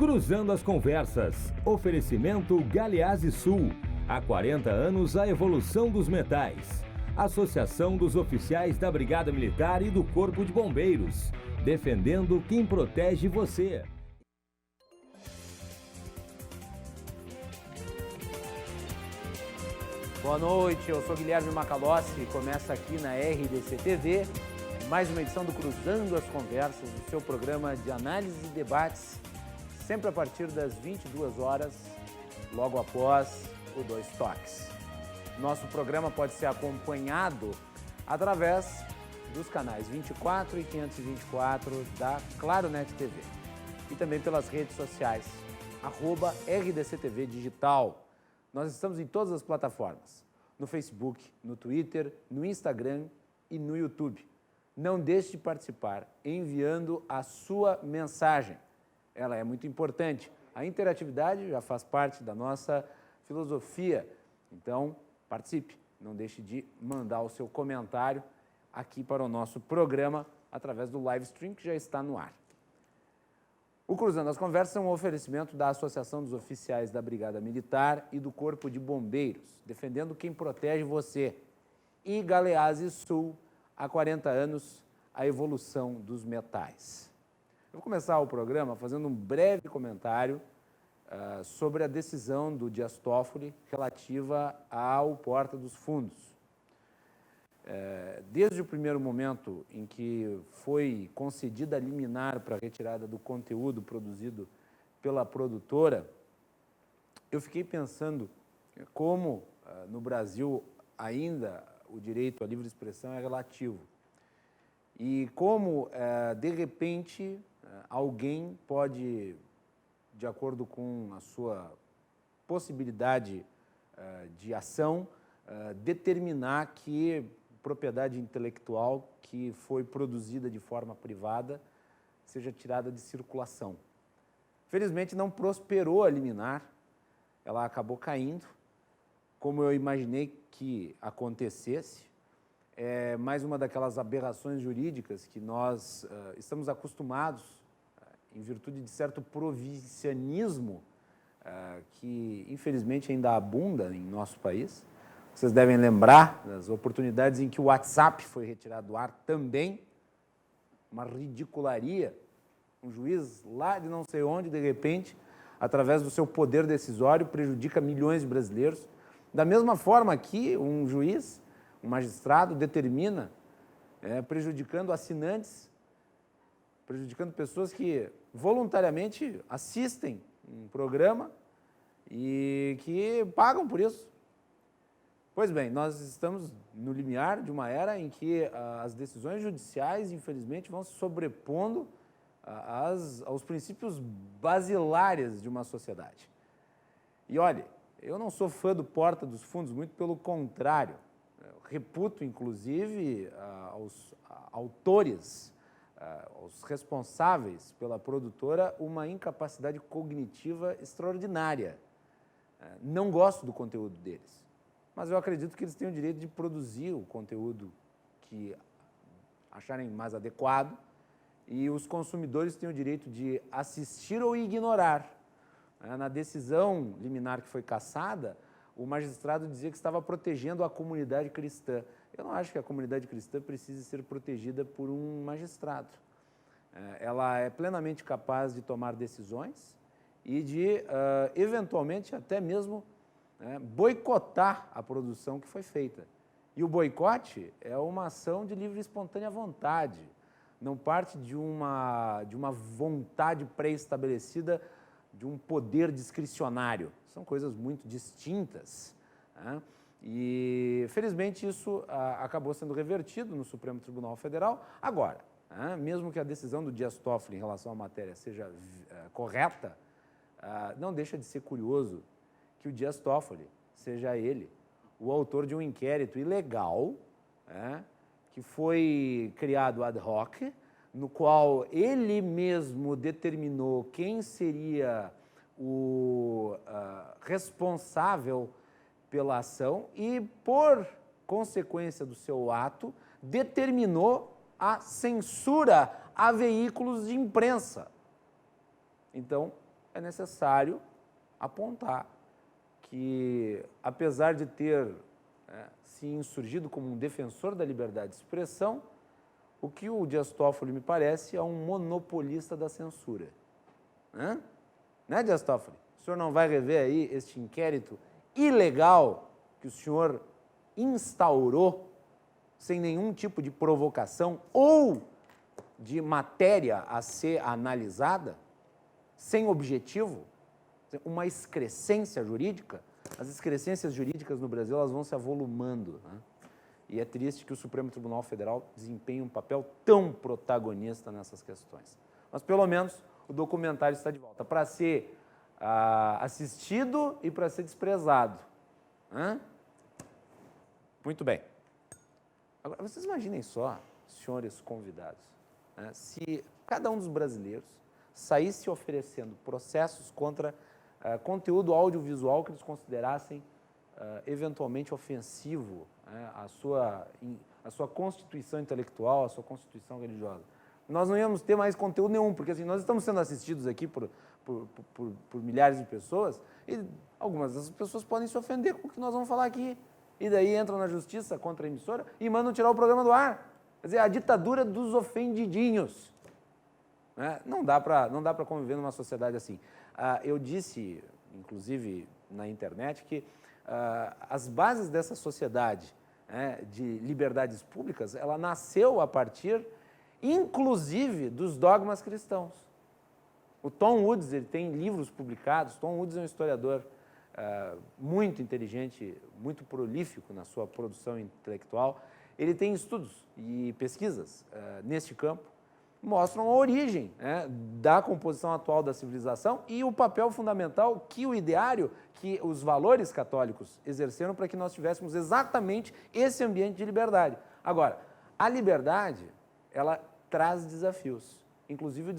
Cruzando as Conversas. Oferecimento Galeazzi Sul. Há 40 anos, a evolução dos metais. Associação dos Oficiais da Brigada Militar e do Corpo de Bombeiros. Defendendo quem protege você. Boa noite, eu sou Guilherme Macalossi e começa aqui na RDC TV mais uma edição do Cruzando as Conversas, do seu programa de análise e debates, sempre a partir das 22 horas, logo após o Dois Toques. Nosso programa pode ser acompanhado através dos canais 24 e 524 da ClaroNet TV e também pelas redes sociais, @RDCTV Digital. Nós estamos em todas as plataformas, no Facebook, no Twitter, no Instagram e no YouTube. Não deixe de participar enviando a sua mensagem. Ela é muito importante. A interatividade já faz parte da nossa filosofia. Então, participe. Não deixe de mandar o seu comentário aqui para o nosso programa através do live stream que já está no ar. O Cruzando as Conversas é um oferecimento da Associação dos Oficiais da Brigada Militar e do Corpo de Bombeiros, defendendo quem protege você. E Galeazzi Sul, há 40 anos, a evolução dos metais. Eu vou começar o programa fazendo um breve comentário sobre a decisão do Dias Toffoli relativa ao Porta dos Fundos. Desde o primeiro momento em que foi concedida a liminar para a retirada do conteúdo produzido pela produtora, eu fiquei pensando como no Brasil ainda o direito à livre expressão é relativo e como, de repente, alguém pode, de acordo com a sua possibilidade de ação, determinar que propriedade intelectual que foi produzida de forma privada seja tirada de circulação. Felizmente não prosperou a liminar, ela acabou caindo, como eu imaginei que acontecesse. É mais uma daquelas aberrações jurídicas que nós estamos acostumados, em virtude de certo provincianismo que infelizmente ainda abunda em nosso país. Vocês devem lembrar das oportunidades em que o WhatsApp foi retirado do ar também, uma ridicularia, um juiz lá de não sei onde, de repente, através do seu poder decisório, prejudica milhões de brasileiros. Da mesma forma que um juiz, um magistrado, determina, prejudicando assinantes, prejudicando pessoas que voluntariamente assistem um programa e que pagam por isso. Pois bem, nós estamos no limiar de uma era em que as decisões judiciais, infelizmente, vão se sobrepondo aos princípios basilares de uma sociedade. E olha, eu não sou fã do Porta dos Fundos, muito pelo contrário. Eu reputo, inclusive, aos autores, aos responsáveis pela produtora, uma incapacidade cognitiva extraordinária. Não gosto do conteúdo deles. Mas eu acredito que eles têm o direito de produzir o conteúdo que acharem mais adequado e os consumidores têm o direito de assistir ou ignorar. Na decisão liminar que foi cassada, o magistrado dizia que estava protegendo a comunidade cristã. Eu não acho que a comunidade cristã precise ser protegida por um magistrado. Ela é plenamente capaz de tomar decisões e de, eventualmente, até mesmo boicotar a produção que foi feita. E o boicote é uma ação de livre e espontânea vontade, não parte de uma vontade pré-estabelecida, de um poder discricionário. São coisas muito distintas. E, felizmente, isso acabou sendo revertido no Supremo Tribunal Federal. Agora, mesmo que a decisão do Dias Toffoli em relação à matéria seja correta, não deixa de ser curioso que o Dias Toffoli seja ele o autor de um inquérito ilegal, que foi criado ad hoc, no qual ele mesmo determinou quem seria o responsável pela ação e, por consequência do seu ato, determinou a censura a veículos de imprensa. Então, é necessário apontar que, apesar de ter se insurgido como um defensor da liberdade de expressão, o que o Dias Toffoli me parece é um monopolista da censura. Né, Dias Toffoli? O senhor não vai rever aí este inquérito ilegal que o senhor instaurou sem nenhum tipo de provocação ou de matéria a ser analisada, sem objetivo, uma excrescência jurídica? As excrescências jurídicas no Brasil, elas vão se avolumando, né? E é triste que o Supremo Tribunal Federal desempenhe um papel tão protagonista nessas questões. Mas, pelo menos, o documentário está de volta para ser assistido e para ser desprezado. Muito bem. Agora, vocês imaginem só, senhores convidados, se cada um dos brasileiros saísse oferecendo processos contra conteúdo audiovisual que eles considerassem eventualmente ofensivo à sua constituição intelectual, à sua constituição religiosa. Nós não íamos ter mais conteúdo nenhum, porque assim, nós estamos sendo assistidos aqui por milhares de pessoas e algumas dessas pessoas podem se ofender com o que nós vamos falar aqui. E daí entram na justiça contra a emissora e mandam tirar o programa do ar. Quer dizer, a ditadura dos ofendidinhos. Não dá para conviver numa sociedade assim. Eu disse, inclusive na internet, que as bases dessa sociedade de liberdades públicas, ela nasceu a partir, inclusive, dos dogmas cristãos. O Tom Woods, ele tem livros publicados. Tom Woods é um historiador muito inteligente, muito prolífico na sua produção intelectual. Ele tem estudos e pesquisas neste campo, mostram a origem da composição atual da civilização e o papel fundamental que o ideário, que os valores católicos exerceram para que nós tivéssemos exatamente esse ambiente de liberdade. Agora, a liberdade, ela traz desafios, inclusive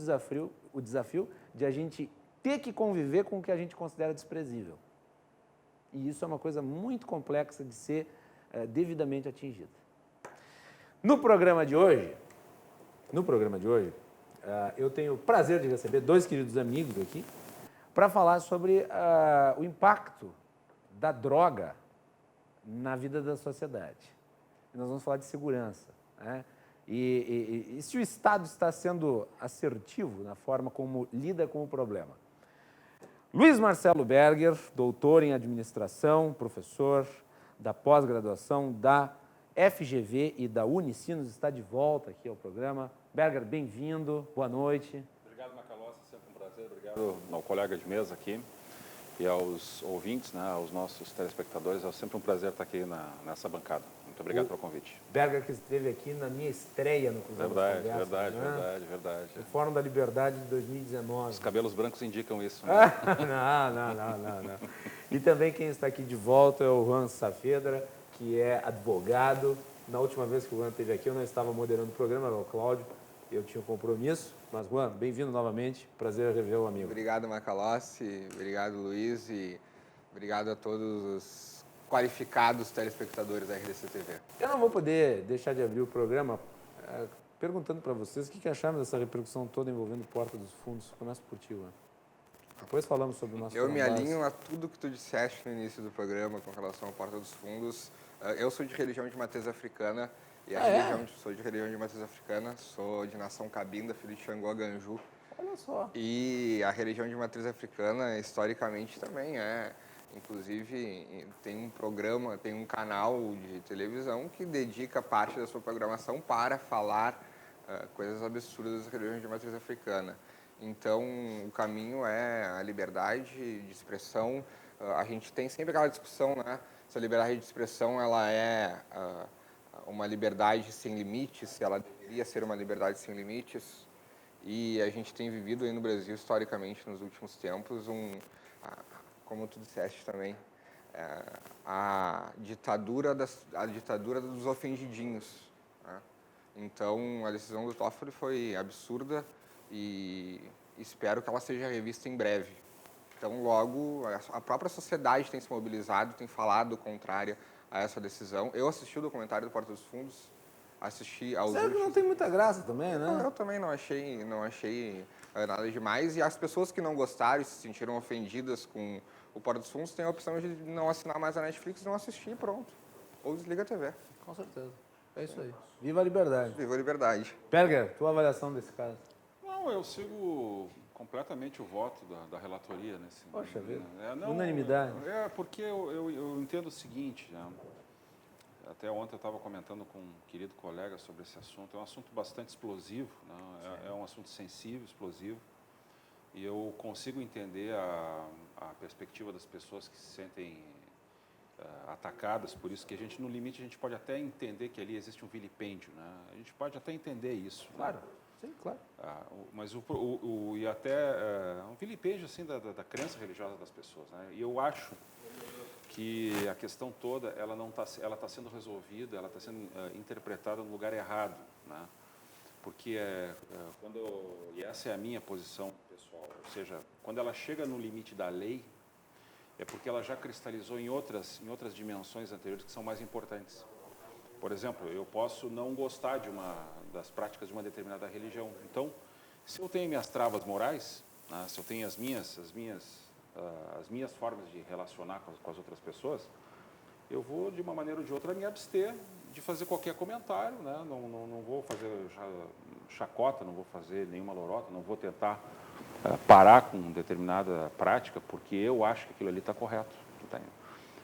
o desafio de a gente ter que conviver com o que a gente considera desprezível. E isso é uma coisa muito complexa de ser devidamente atingida. No programa de hoje, eu tenho o prazer de receber dois queridos amigos aqui para falar sobre o impacto da droga na vida da sociedade. Nós vamos falar de segurança, e se o Estado está sendo assertivo na forma como lida com o problema. Luiz Marcelo Berger, doutor em administração, professor da pós-graduação da FGV e da Unicinos, está de volta aqui ao programa. Berger, bem-vindo, boa noite. Obrigado, Macalossi, sempre um prazer. Obrigado ao colega de mesa aqui e aos ouvintes, aos nossos telespectadores. É sempre um prazer estar aqui nessa bancada. Muito obrigado pelo convite. Berger, que esteve aqui na minha estreia no Cruzado das Conversas. Verdade. No Fórum da Liberdade de 2019. Os cabelos brancos indicam isso. Né? Não. E também quem está aqui de volta é o Juan Saavedra, que é advogado. Na última vez que o Juan esteve aqui, eu não estava moderando o programa, era o Cláudio, eu tinha um compromisso. Mas, Juan, bem-vindo novamente, prazer rever o amigo. Obrigado, Macalossi, obrigado, Luiz, e obrigado a todos os qualificados telespectadores da RDC TV. Eu não vou poder deixar de abrir o programa perguntando para vocês o que acharam dessa repercussão toda envolvendo Porta dos Fundos. Começa por ti, Juan. Depois falamos sobre o nosso Eu me alinho a tudo que tu disseste no início do programa com relação à Porta dos Fundos. Eu sou de religião de matriz africana, e sou de religião de matriz africana, sou de nação cabinda, filho de Xangô Ganju. Olha só. E a religião de matriz africana, historicamente, também inclusive, tem um programa, tem um canal de televisão que dedica parte da sua programação para falar coisas absurdas da religião de matriz africana. Então, o caminho é a liberdade de expressão. A gente tem sempre aquela discussão, se a liberdade de expressão ela é uma liberdade sem limites, se ela deveria ser uma liberdade sem limites. E a gente tem vivido aí no Brasil, historicamente, nos últimos tempos, como tu disseste também, a ditadura dos ofendidinhos. Então, a decisão do Toffoli foi absurda e espero que ela seja revista em breve. Então, logo, a própria sociedade tem se mobilizado, tem falado contrária a essa decisão. Eu assisti o documentário do Porta dos Fundos, assisti aos Sério que não tem muita graça também, Não, né? eu também não achei nada demais. E as pessoas que não gostaram e se sentiram ofendidas com o Porta dos Fundos têm a opção de não assinar mais a Netflix e não assistir e pronto. Ou desliga a TV. Com certeza. É isso aí. Viva a liberdade. Viva a liberdade. Perger, tua avaliação desse caso? Não, eu sigo completamente o voto da relatoria nesse. Poxa vida. Não, Unanimidade. Porque eu entendo o seguinte, né? Até ontem eu estava comentando com um querido colega sobre esse assunto. É um assunto bastante explosivo, né? É um assunto sensível, explosivo. E eu consigo entender a perspectiva das pessoas que se sentem atacadas por isso, que a gente, no limite, a gente pode até entender que ali existe um vilipêndio, né? A gente pode até entender isso. Claro. Né? Sim, claro. Mas e até um vilipêndio assim da crença religiosa das pessoas, né? E eu acho que a questão toda ela está sendo resolvida, ela está sendo interpretada no lugar errado, né? Porque e essa é a minha posição pessoal, ou seja, quando ela chega no limite da lei, é porque ela já cristalizou em outras dimensões anteriores que são mais importantes. Por exemplo, eu posso não gostar das práticas de uma determinada religião. Então, se eu tenho minhas travas morais, né, se eu tenho as minhas formas de relacionar com as outras pessoas, eu vou, de uma maneira ou de outra, me abster de fazer qualquer comentário, né? Não vou fazer chacota, não vou fazer nenhuma lorota, não vou tentar parar com determinada prática, porque eu acho que aquilo ali está correto.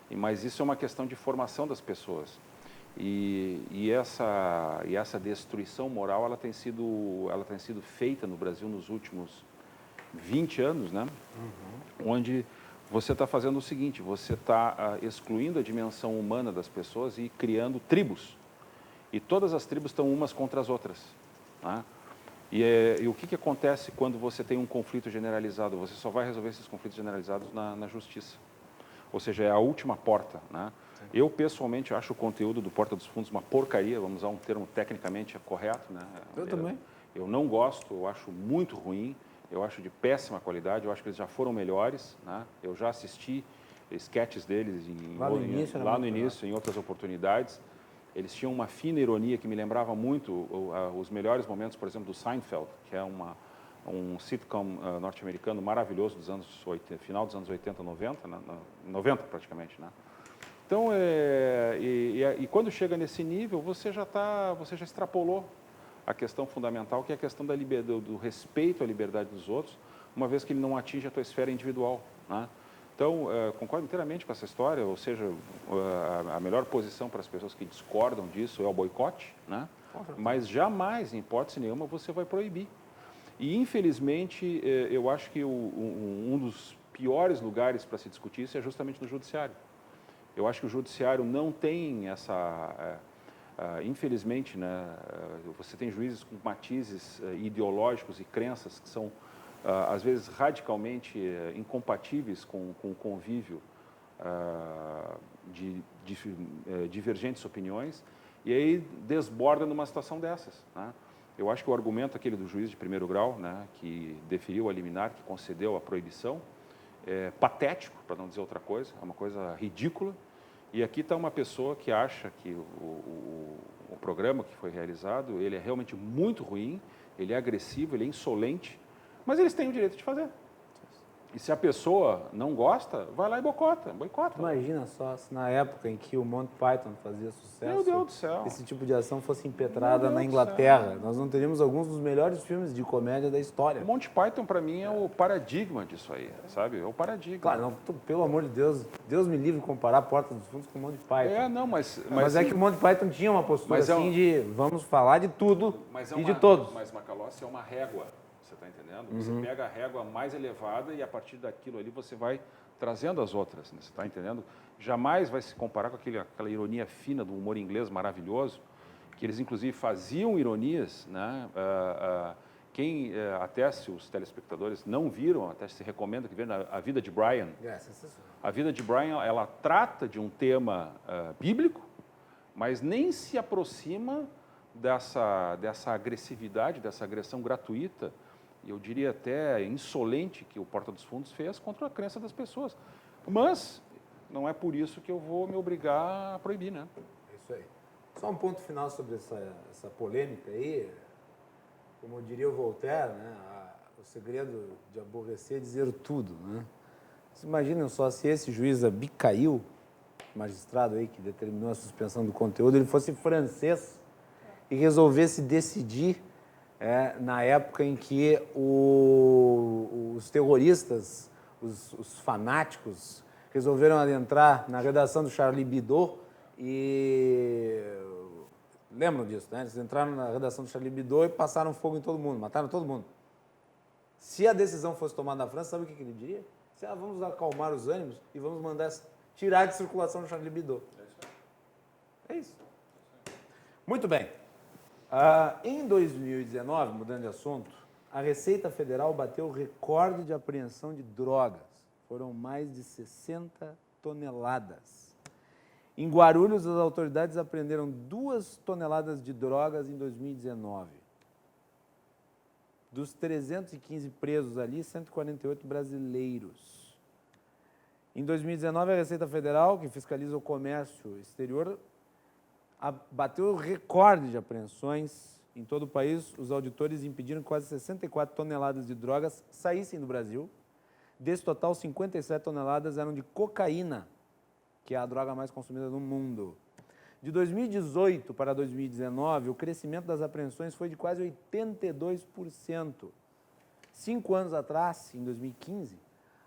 Mas isso é uma questão de formação das pessoas. E essa destruição moral ela tem sido feita no Brasil nos últimos 20 anos, né? Onde você está fazendo o seguinte, você está excluindo a dimensão humana das pessoas e criando tribos. E todas as tribos estão umas contra as outras, né? E o que acontece quando você tem um conflito generalizado? Você só vai resolver esses conflitos generalizados na justiça. Ou seja, é a última porta, né? Eu, pessoalmente, acho o conteúdo do Porta dos Fundos uma porcaria, vamos usar um termo tecnicamente correto, né? Eu também. Eu não gosto, eu acho muito ruim, eu acho de péssima qualidade, eu acho que eles já foram melhores, né? Eu já assisti sketches deles Lá no início, em outras oportunidades. Eles tinham uma fina ironia que me lembrava muito os melhores momentos, por exemplo, do Seinfeld, que é um sitcom norte-americano maravilhoso dos anos 80, final dos anos 80, 90, né? 90 praticamente, né? Então, e quando chega nesse nível, você já extrapolou a questão fundamental, que é a questão do respeito à liberdade dos outros, uma vez que ele não atinge a tua esfera individual, né? Então, concordo inteiramente com essa história, ou seja, a melhor posição para as pessoas que discordam disso é o boicote, né? Mas jamais, em hipótese nenhuma, você vai proibir. E, infelizmente, eu acho que um dos piores lugares para se discutir isso é justamente no judiciário. Eu acho que o judiciário não tem infelizmente, né, você tem juízes com matizes ideológicos e crenças que são, às vezes, radicalmente incompatíveis com o convívio de divergentes opiniões, e aí desborda numa situação dessas, né? Eu acho que o argumento aquele do juiz de primeiro grau, né, que deferiu a liminar, que concedeu a proibição, é patético, para não dizer outra coisa, é uma coisa ridícula. E aqui está uma pessoa que acha que o programa que foi realizado, ele é realmente muito ruim, ele é agressivo, ele é insolente, mas eles têm o direito de fazer. E se a pessoa não gosta, vai lá e boicota. Imagina só se na época em que o Monty Python fazia sucesso, Meu Deus do céu, esse tipo de ação fosse impetrada na Inglaterra, nós não teríamos alguns dos melhores filmes de comédia da história. O Monty Python, para mim, é o paradigma disso aí, sabe? É o paradigma. Claro, não, pelo amor de Deus, Deus me livre de comparar Porta dos Fundos com o Monty Python. Mas é que o Monty Python tinha uma postura assim de vamos falar de tudo e de todos. Mas Macalossi é uma régua. Você está entendendo? Você pega a régua mais elevada e a partir daquilo ali você vai trazendo as outras, né? Você está entendendo? Jamais vai se comparar com aquela ironia fina do humor inglês maravilhoso, que eles inclusive faziam ironias, né? Quem até se os telespectadores não viram, até se recomenda que vejam A Vida de Brian. A Vida de Brian, ela trata de um tema bíblico, mas nem se aproxima dessa agressividade, dessa agressão gratuita, eu diria até insolente, que o Porta dos Fundos fez contra a crença das pessoas. Mas não é por isso que eu vou me obrigar a proibir, né? Isso aí. Só um ponto final sobre essa polêmica aí. Como diria o Voltaire, né? O segredo de aborrecer é dizer tudo, né? Vocês imaginam só se esse juiz Abicail, magistrado aí que determinou a suspensão do conteúdo, ele fosse francês e resolvesse decidir na época em que os terroristas, os fanáticos, resolveram adentrar na redação do Charlie Hebdo e... Lembram disso, né? Eles entraram na redação do Charlie Hebdo e passaram fogo em todo mundo, mataram todo mundo. Se a decisão fosse tomada na França, sabe o que ele diria? Vamos acalmar os ânimos e vamos mandar tirar de circulação o Charlie Hebdo. É isso. Muito bem. Em 2019, mudando de assunto, a Receita Federal bateu o recorde de apreensão de drogas. Foram mais de 60 toneladas. Em Guarulhos, as autoridades apreenderam 2 toneladas de drogas em 2019. Dos 315 presos ali, 148 brasileiros. Em 2019, a Receita Federal, que fiscaliza o comércio exterior, bateu o recorde de apreensões em todo o país. Os auditores impediram que quase 64 toneladas de drogas saíssem do Brasil. Desse total, 57 toneladas eram de cocaína, que é a droga mais consumida no mundo. De 2018 para 2019, o crescimento das apreensões foi de quase 82%. 5 anos atrás, em 2015,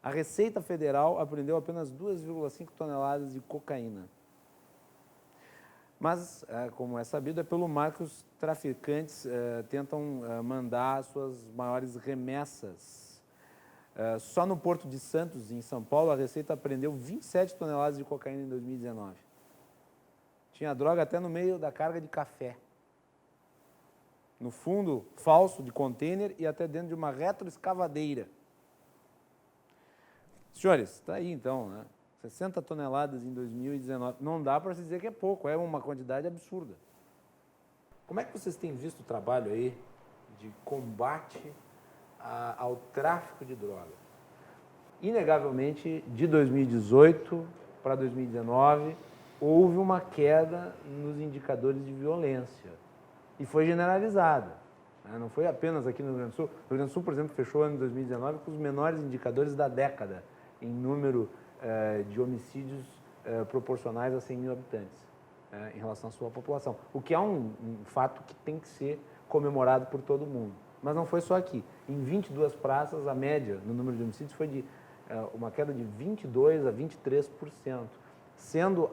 a Receita Federal apreendeu apenas 2,5 toneladas de cocaína. Mas, como é sabido, é pelo mar que os traficantes tentam mandar as suas maiores remessas. Só no Porto de Santos, em São Paulo, a Receita apreendeu 27 toneladas de cocaína em 2019. Tinha droga até no meio da carga de café. No fundo falso de container e até dentro de uma retroescavadeira. Senhores, está aí então, né? 60 toneladas em 2019. Não dá para se dizer que é pouco, é uma quantidade absurda. Como é que vocês têm visto o trabalho aí de combate ao tráfico de droga? Inegavelmente, de 2018 para 2019, houve uma queda nos indicadores de violência. E foi generalizada. Não foi apenas aqui no Rio Grande do Sul. O Rio Grande do Sul, por exemplo, fechou o ano de 2019 com os menores indicadores da década em número de homicídios proporcionais a 100 mil habitantes em relação à sua população. O que é um fato que tem que ser comemorado por todo mundo. Mas não foi só aqui. Em 22 praças, a média no número de homicídios foi de uma queda de 22% a 23%, sendo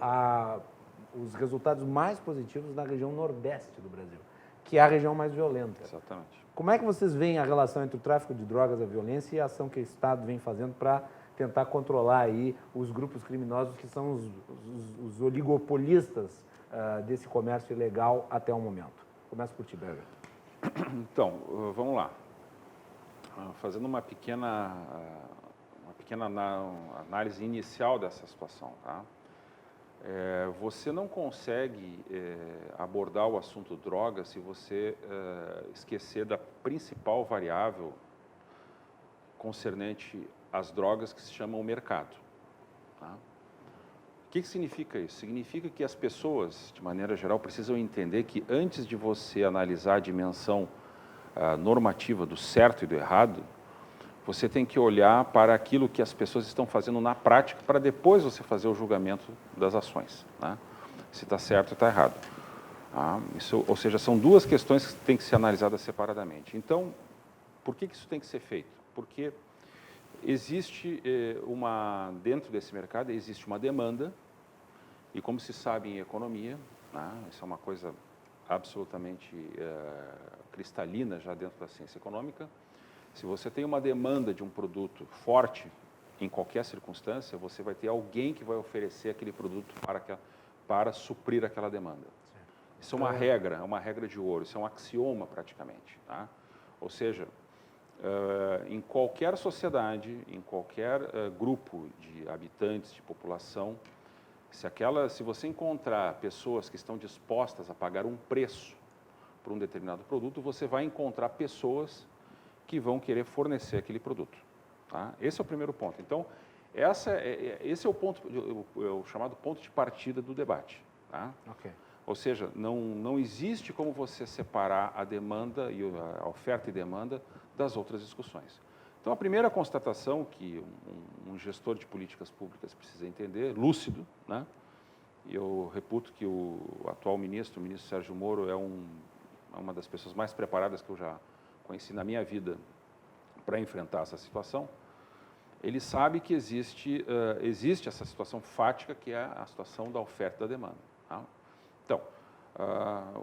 os resultados mais positivos na região nordeste do Brasil, que é a região mais violenta. Exatamente. Como é que vocês veem a relação entre o tráfico de drogas, a violência e a ação que o Estado vem fazendo para tentar controlar aí os grupos criminosos que são os oligopolistas desse comércio ilegal até o momento? Começo por ti, Berger. Então, vamos lá. Fazendo uma pequena análise inicial dessa situação, tá? Você não consegue abordar o assunto droga se você esquecer da principal variável concernente às drogas, que se chama o mercado. Tá? O que significa isso? Significa que as pessoas, de maneira geral, precisam entender que antes de você analisar a dimensão normativa do certo e do errado, você tem que olhar para aquilo que as pessoas estão fazendo na prática para depois você fazer o julgamento das ações, né? Se está certo ou está errado. Ou seja, são duas questões que têm que ser analisadas separadamente. Então, por que isso tem que ser feito? Porque existe dentro desse mercado existe uma demanda, e como se sabe em economia, né, isso é uma coisa absolutamente cristalina já dentro da ciência econômica. Se você tem uma demanda de um produto forte, em qualquer circunstância, você vai ter alguém que vai oferecer aquele produto para suprir aquela demanda. Isso é uma regra de ouro, isso é um axioma praticamente. Tá? Ou seja, em qualquer sociedade, em qualquer grupo de habitantes, de população, se você encontrar pessoas que estão dispostas a pagar um preço por um determinado produto, você vai encontrar pessoas que vão querer fornecer aquele produto. Tá? Esse é o primeiro ponto. Então, esse é o ponto, o chamado ponto de partida do debate. Tá? Okay. Ou seja, não existe como você separar a demanda e a oferta e demanda das outras discussões. Então, a primeira constatação que um gestor de políticas públicas precisa entender, lúcido, né? E eu reputo que o atual o ministro Sérgio Moro, é uma das pessoas mais preparadas que eu já conheci na minha vida para enfrentar essa situação. Ele sabe que existe essa situação fática, que é a situação da oferta e da demanda. Tá? Então,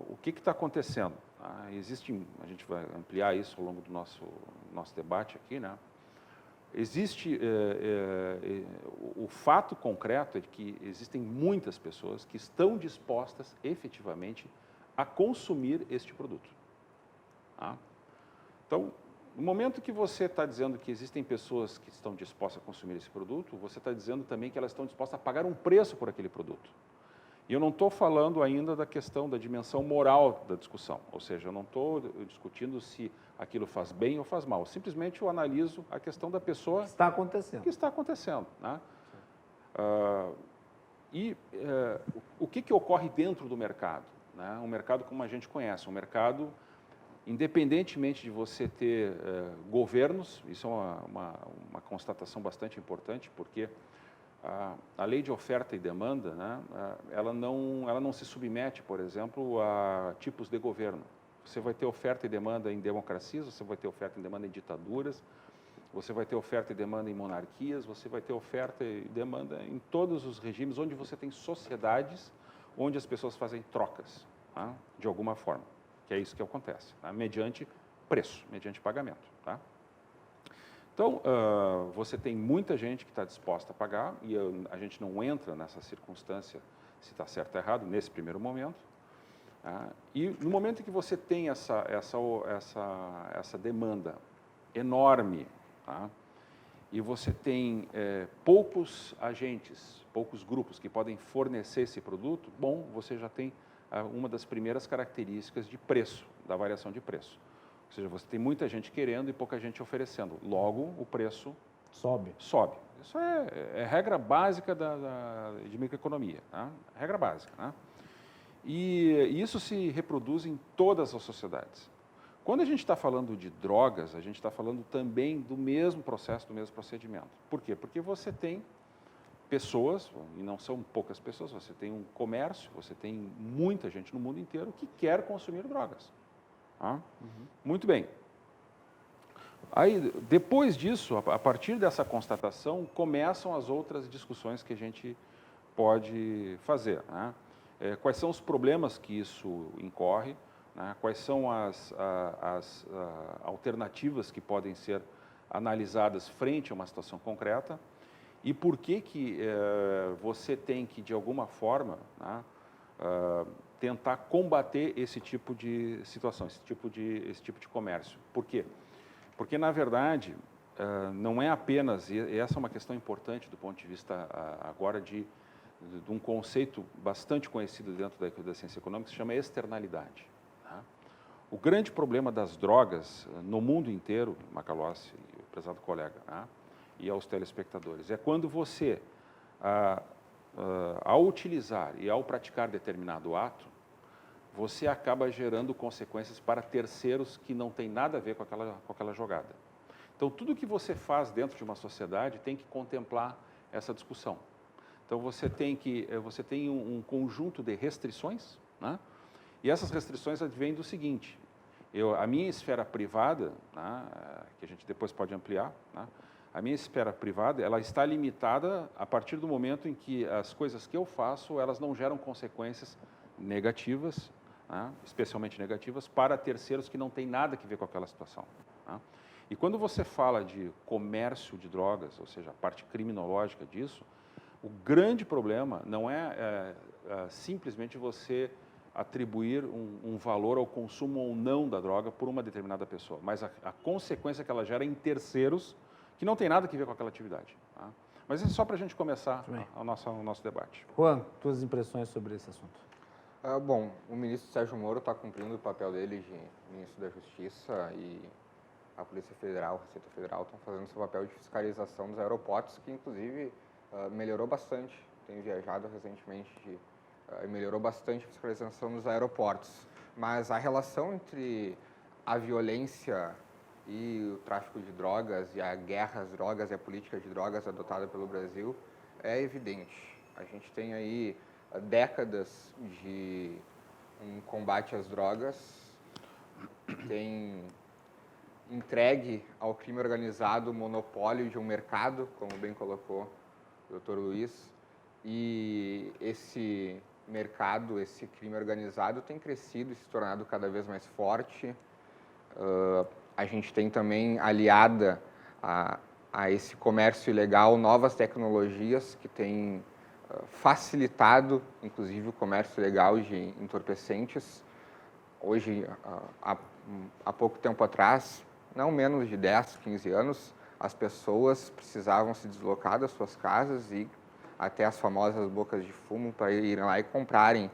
o que está acontecendo? A gente vai ampliar isso ao longo do nosso debate aqui, né? Existe o fato concreto é de que existem muitas pessoas que estão dispostas efetivamente a consumir este produto. Tá? Então, no momento que você está dizendo que existem pessoas que estão dispostas a consumir esse produto, você está dizendo também que elas estão dispostas a pagar um preço por aquele produto. E eu não estou falando ainda da questão da dimensão moral da discussão, ou seja, eu não estou discutindo se aquilo faz bem ou faz mal, simplesmente eu analiso a questão da pessoa... O que está acontecendo. O que está acontecendo. Né? O que ocorre dentro do mercado? Né? Um mercado como a gente conhece, um mercado, independentemente de você ter governos, isso é uma constatação bastante importante, porque a lei de oferta e demanda, né, ela não se submete, por exemplo, a tipos de governo. Você vai ter oferta e demanda em democracias, você vai ter oferta e demanda em ditaduras, você vai ter oferta e demanda em monarquias, você vai ter oferta e demanda em todos os regimes onde você tem sociedades, onde as pessoas fazem trocas, tá, de alguma forma, que é isso que acontece, tá, mediante preço, mediante pagamento. Tá? Então, você tem muita gente que está disposta a pagar, e a gente não entra nessa circunstância se está certo ou errado, nesse primeiro momento. E no momento em que você tem essa demanda enorme, tá? E você tem poucos agentes, poucos grupos que podem fornecer esse produto, bom, você já tem uma das primeiras características de preço, da variação de preço. Ou seja, você tem muita gente querendo e pouca gente oferecendo. Logo, o preço sobe. Isso é regra básica de microeconomia, tá? Regra básica. Né? E isso se reproduz em todas as sociedades. Quando a gente está falando de drogas, a gente está falando também do mesmo processo, do mesmo procedimento. Por quê? Porque você tem pessoas, e não são poucas pessoas, você tem um comércio, você tem muita gente no mundo inteiro que quer consumir drogas. Tá? Muito bem. Aí, depois disso, a partir dessa constatação, começam as outras discussões que a gente pode fazer. Né? Quais são os problemas que isso incorre, né? Quais são as alternativas que podem ser analisadas frente a uma situação concreta e por que você tem que, de alguma forma, né, tentar combater esse tipo de situação, esse tipo de comércio. Por quê? Porque, na verdade, não é apenas, e essa é uma questão importante do ponto de vista agora de um conceito bastante conhecido dentro da ciência econômica, que se chama externalidade. Tá? O grande problema das drogas no mundo inteiro, Macalossi e o prezado colega, tá? E aos telespectadores, é quando você, ao utilizar e ao praticar determinado ato, você acaba gerando consequências para terceiros que não tem nada a ver com aquela jogada. Então, tudo que você faz dentro de uma sociedade tem que contemplar essa discussão. Então, você tem um conjunto de restrições, né? E essas restrições advêm do seguinte, a minha esfera privada, né, que a gente depois pode ampliar, né, a minha esfera privada, ela está limitada a partir do momento em que as coisas que eu faço, elas não geram consequências negativas, né, especialmente negativas, para terceiros que não têm nada a ver com aquela situação. Né? E quando você fala de comércio de drogas, ou seja, a parte criminológica disso, o grande problema não é simplesmente você atribuir um valor ao consumo ou não da droga por uma determinada pessoa, mas a consequência que ela gera em terceiros que não tem nada a ver com aquela atividade. Tá? Mas isso é só para a gente começar o nosso debate. Juan, tuas impressões sobre esse assunto? Bom, o ministro Sérgio Moro está cumprindo o papel dele de ministro da Justiça e a Polícia Federal, a Receita Federal estão fazendo seu papel de fiscalização dos aeroportos, que inclusive melhorou bastante. Tenho viajado recentemente de melhorou bastante a fiscalização nos aeroportos. Mas a relação entre a violência e o tráfico de drogas e a guerra às drogas e a política de drogas adotada pelo Brasil é evidente. A gente tem aí décadas de um combate às drogas, tem entregue ao crime organizado o monopólio de um mercado, como bem colocou o Dr. Luiz, e esse mercado, esse crime organizado tem crescido e se tornado cada vez mais forte. A gente tem também aliada a esse comércio ilegal novas tecnologias que têm facilitado, inclusive, o comércio ilegal de entorpecentes. Hoje, há pouco tempo atrás, não menos de 10, 15 anos, as pessoas precisavam se deslocar das suas casas e até as famosas bocas de fumo para irem lá e comprarem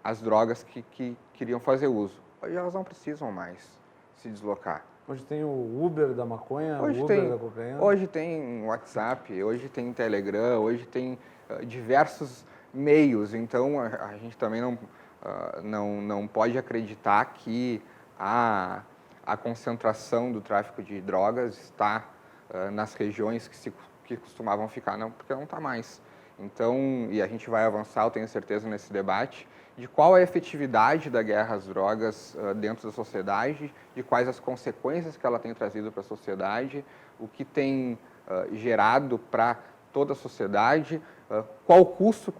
as drogas que queriam fazer uso. Hoje elas não precisam mais se deslocar. Hoje tem o Uber da maconha, Hoje o Uber tem, da cocaína. Hoje tem WhatsApp, hoje tem Telegram, hoje tem diversos meios. Então, a gente também não pode acreditar que a concentração do tráfico de drogas está nas regiões que costumavam ficar, não, porque não está mais. Então, e a gente vai avançar, eu tenho certeza, nesse debate, de qual é a efetividade da guerra às drogas dentro da sociedade, de quais as consequências que ela tem trazido para a sociedade, o que tem gerado para toda a sociedade, qual o custo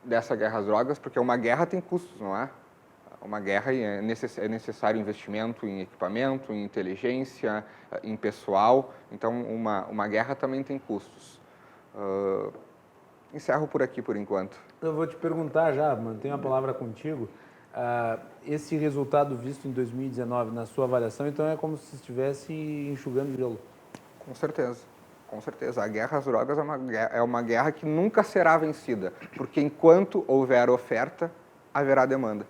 dessa guerra às drogas, porque uma guerra tem custos, não é? Uma guerra é necessário investimento em equipamento, em inteligência, em pessoal. Então, uma guerra também tem custos. Encerro por aqui, por enquanto. Eu vou te perguntar já, mantenho a palavra contigo. Esse resultado visto em 2019, na sua avaliação, então é como se estivesse enxugando gelo. Com certeza. Com certeza. A guerra às drogas é uma guerra que nunca será vencida, porque enquanto houver oferta, haverá demanda.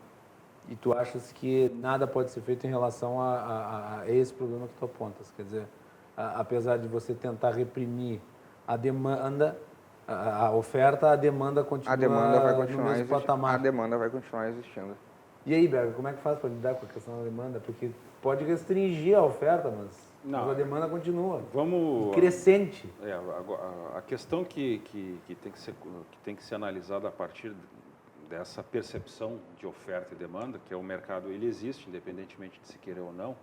E tu achas que nada pode ser feito em relação a esse problema que tu apontas? Quer dizer, apesar de você tentar reprimir a demanda, a oferta, a demanda continua A demanda vai continuar no mesmo existindo. patamar. A demanda vai continuar existindo. E aí, Berger, como é que faz para lidar com a questão da demanda? Porque pode restringir a oferta, mas a demanda continua. Vamos... Crescente. A questão que tem que ser analisada a partir dessa percepção de oferta e demanda, que é o mercado, ele existe, independentemente de se querer ou não.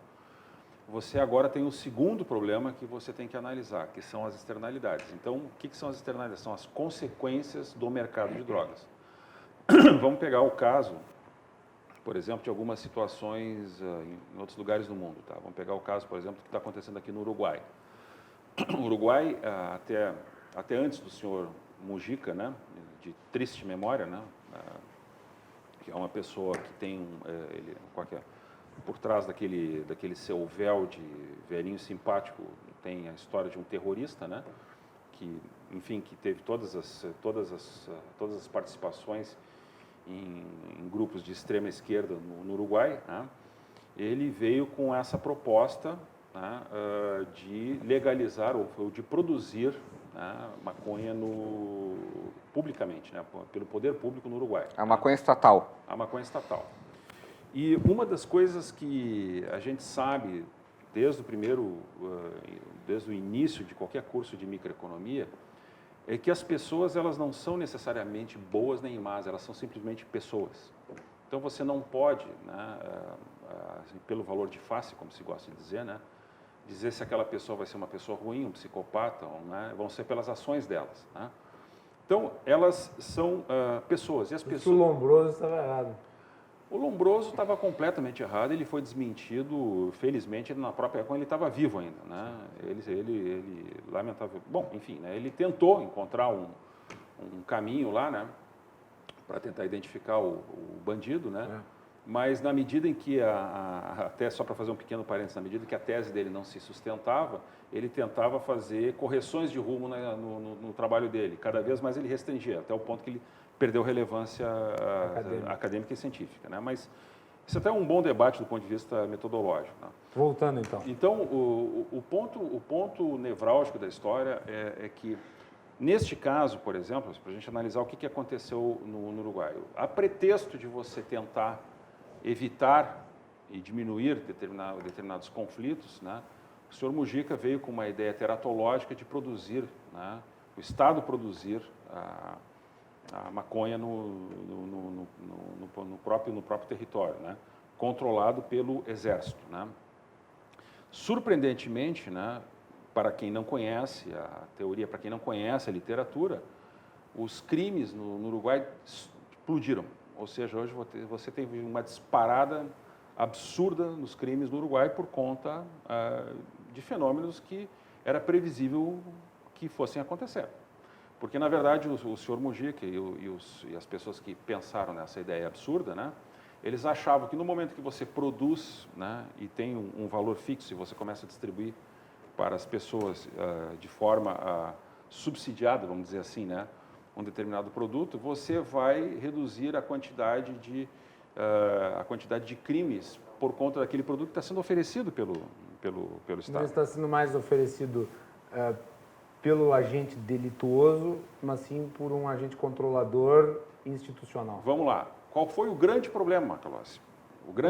Você agora tem um segundo problema que você tem que analisar, que são as externalidades. Então, o que são as externalidades? São as consequências do mercado de drogas. Vamos pegar o caso, por exemplo, de algumas situações em outros lugares do mundo. Tá? Vamos pegar o caso, por exemplo, que está acontecendo aqui no Uruguai. O Uruguai, até antes do senhor Mujica, né, de triste memória, né, que é uma pessoa que tem por trás daquele seu véu de velhinho simpático, tem a história de um terrorista, né, que, enfim, que teve todas as participações em grupos de extrema esquerda no Uruguai, né. Ele veio com essa proposta, né, de legalizar ou de produzir, né, maconha publicamente, né, pelo poder público no Uruguai. A maconha estatal. A maconha estatal. E uma das coisas que a gente sabe desde o início de qualquer curso de microeconomia é que as pessoas, elas não são necessariamente boas nem más, elas são simplesmente pessoas. Então você não pode, né, pelo valor de face, como se gosta de dizer, né, dizer se aquela pessoa vai ser uma pessoa ruim, um psicopata, né, vão ser pelas ações delas, né? Então, elas são pessoas. E as pessoas... O Lombroso estava errado. O Lombroso estava completamente errado, ele foi desmentido, felizmente, na própria época ele estava vivo ainda, né? Ele lamentável... Bom, enfim, né, ele tentou encontrar um caminho lá, né, para tentar identificar o bandido, né? Mas na medida em que, até só para fazer um pequeno parênteses, na medida que a tese dele não se sustentava, ele tentava fazer correções de rumo, né, no trabalho dele. Cada vez mais ele restringia, até o ponto que ele perdeu relevância acadêmica e científica, né? Mas isso até é um bom debate do ponto de vista metodológico, né? Voltando, então. Então, o ponto nevrálgico da história é que Neste caso, por exemplo, para a gente analisar o que aconteceu no Uruguai, a pretexto de você tentar evitar e diminuir determinados conflitos, né, o senhor Mujica veio com uma ideia teratológica de produzir, né, o Estado produzir a maconha no próprio território, né, controlado pelo Exército. Né. Surpreendentemente, né, para quem não conhece a teoria, para quem não conhece a literatura, os crimes no Uruguai explodiram. Ou seja, hoje você tem uma disparada absurda nos crimes no Uruguai por conta de fenômenos que era previsível que fossem acontecer. Porque, na verdade, o senhor Mujica e as pessoas que pensaram nessa ideia absurda, né, eles achavam que no momento que você produz, né, e tem um valor fixo e você começa a distribuir para as pessoas de forma subsidiada, vamos dizer assim, né, um determinado produto, você vai reduzir a quantidade de crimes por conta daquele produto que está sendo oferecido pelo Estado. Não está sendo mais oferecido pelo agente delituoso, mas sim por um agente controlador institucional. Vamos lá. Qual foi o grande problema, Macalossi?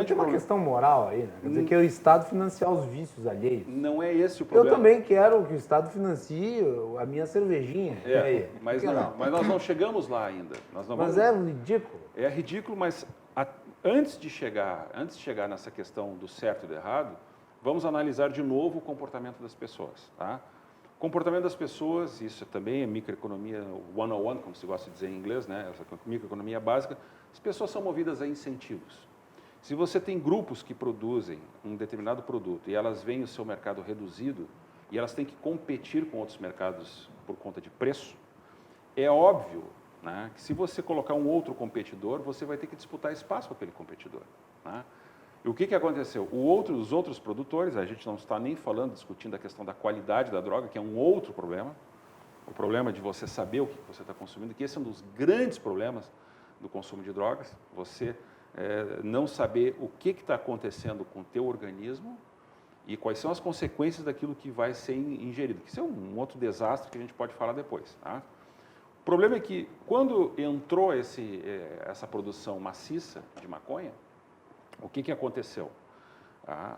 Tem uma questão moral aí, né? Quer dizer que o Estado financiar os vícios alheios. Não é esse o problema. Eu também quero que o Estado financie a minha cervejinha. Mas nós não chegamos lá ainda. É ridículo. É ridículo, mas antes de chegar nessa questão do certo e do errado, vamos analisar de novo o comportamento das pessoas. Tá? O comportamento das pessoas, isso também é microeconomia 101, como se gosta de dizer em inglês, né? Essa microeconomia básica, as pessoas são movidas a incentivos. Se você tem grupos que produzem um determinado produto e elas veem o seu mercado reduzido e elas têm que competir com outros mercados por conta de preço, é óbvio, né, que se você colocar um outro competidor, você vai ter que disputar espaço com aquele competidor. Né? E o que aconteceu? Os outros produtores, a gente não está nem discutindo a questão da qualidade da droga, que é um outro problema, o problema de você saber o que você está consumindo, que esse é um dos grandes problemas do consumo de drogas, você não saber o que está acontecendo com o teu organismo e quais são as consequências daquilo que vai ser ingerido. Isso é um outro desastre que a gente pode falar depois. Tá? O problema é que, quando entrou essa produção maciça de maconha, o que aconteceu?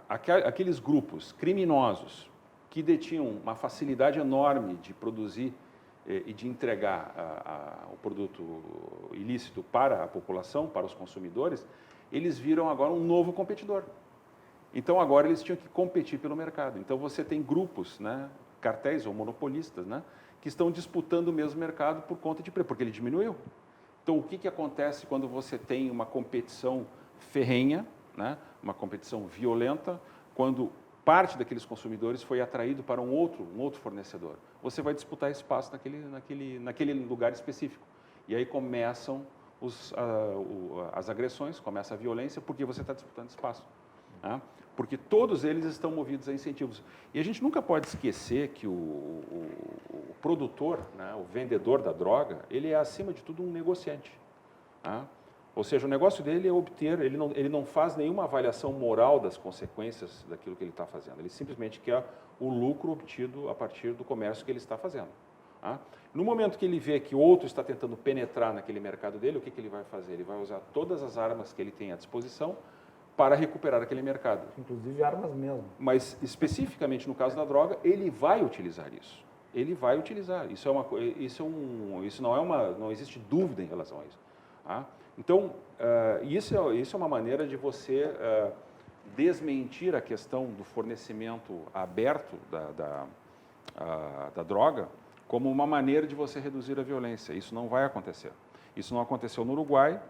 Aqueles grupos criminosos que detinham uma facilidade enorme de produzir e de entregar o produto ilícito para a população, para os consumidores, eles viram agora um novo competidor. Então, agora eles tinham que competir pelo mercado. Então, você tem grupos, né, cartéis ou monopolistas, né, que estão disputando o mesmo mercado por conta de preço, porque ele diminuiu. Então, o que acontece quando você tem uma competição ferrenha, né, uma competição violenta, quando parte daqueles consumidores foi atraído para um outro fornecedor? Você vai disputar espaço naquele lugar específico. E aí começam as agressões, começa a violência, porque você está disputando espaço. Né? Porque todos eles estão movidos a incentivos. E a gente nunca pode esquecer que o produtor, né, o vendedor da droga, ele é, acima de tudo, um negociante. Né? Ou seja, o negócio dele é obter, ele não faz nenhuma avaliação moral das consequências daquilo que ele está fazendo. Ele simplesmente quer o lucro obtido a partir do comércio que ele está fazendo. Tá? No momento que ele vê que outro está tentando penetrar naquele mercado dele, o que ele vai fazer? Ele vai usar todas as armas que ele tem à disposição para recuperar aquele mercado. Inclusive armas mesmo. Mas, especificamente no caso da droga, ele vai utilizar isso. Ele vai utilizar. Não existe dúvida em relação a isso. Tá? Então, isso é uma maneira de você desmentir a questão do fornecimento aberto da droga como uma maneira de você reduzir a violência. Isso não vai acontecer. Isso não aconteceu no Uruguai,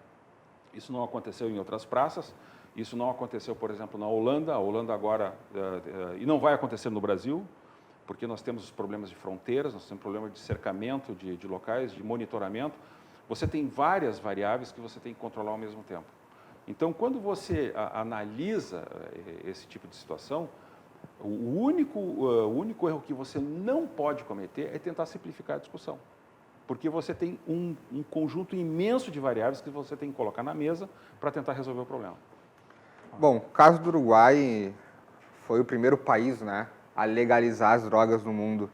isso não aconteceu em outras praças, isso não aconteceu, por exemplo, na Holanda. A Holanda agora, e não vai acontecer no Brasil, porque nós temos os problemas de fronteiras, nós temos problemas de cercamento de locais, de monitoramento. Você tem várias variáveis que você tem que controlar ao mesmo tempo. Então, quando você analisa esse tipo de situação, o único erro que você não pode cometer é tentar simplificar a discussão. Porque você tem um conjunto imenso de variáveis que você tem que colocar na mesa para tentar resolver o problema. Bom, o caso do Uruguai foi o primeiro país, né, a legalizar as drogas no mundo.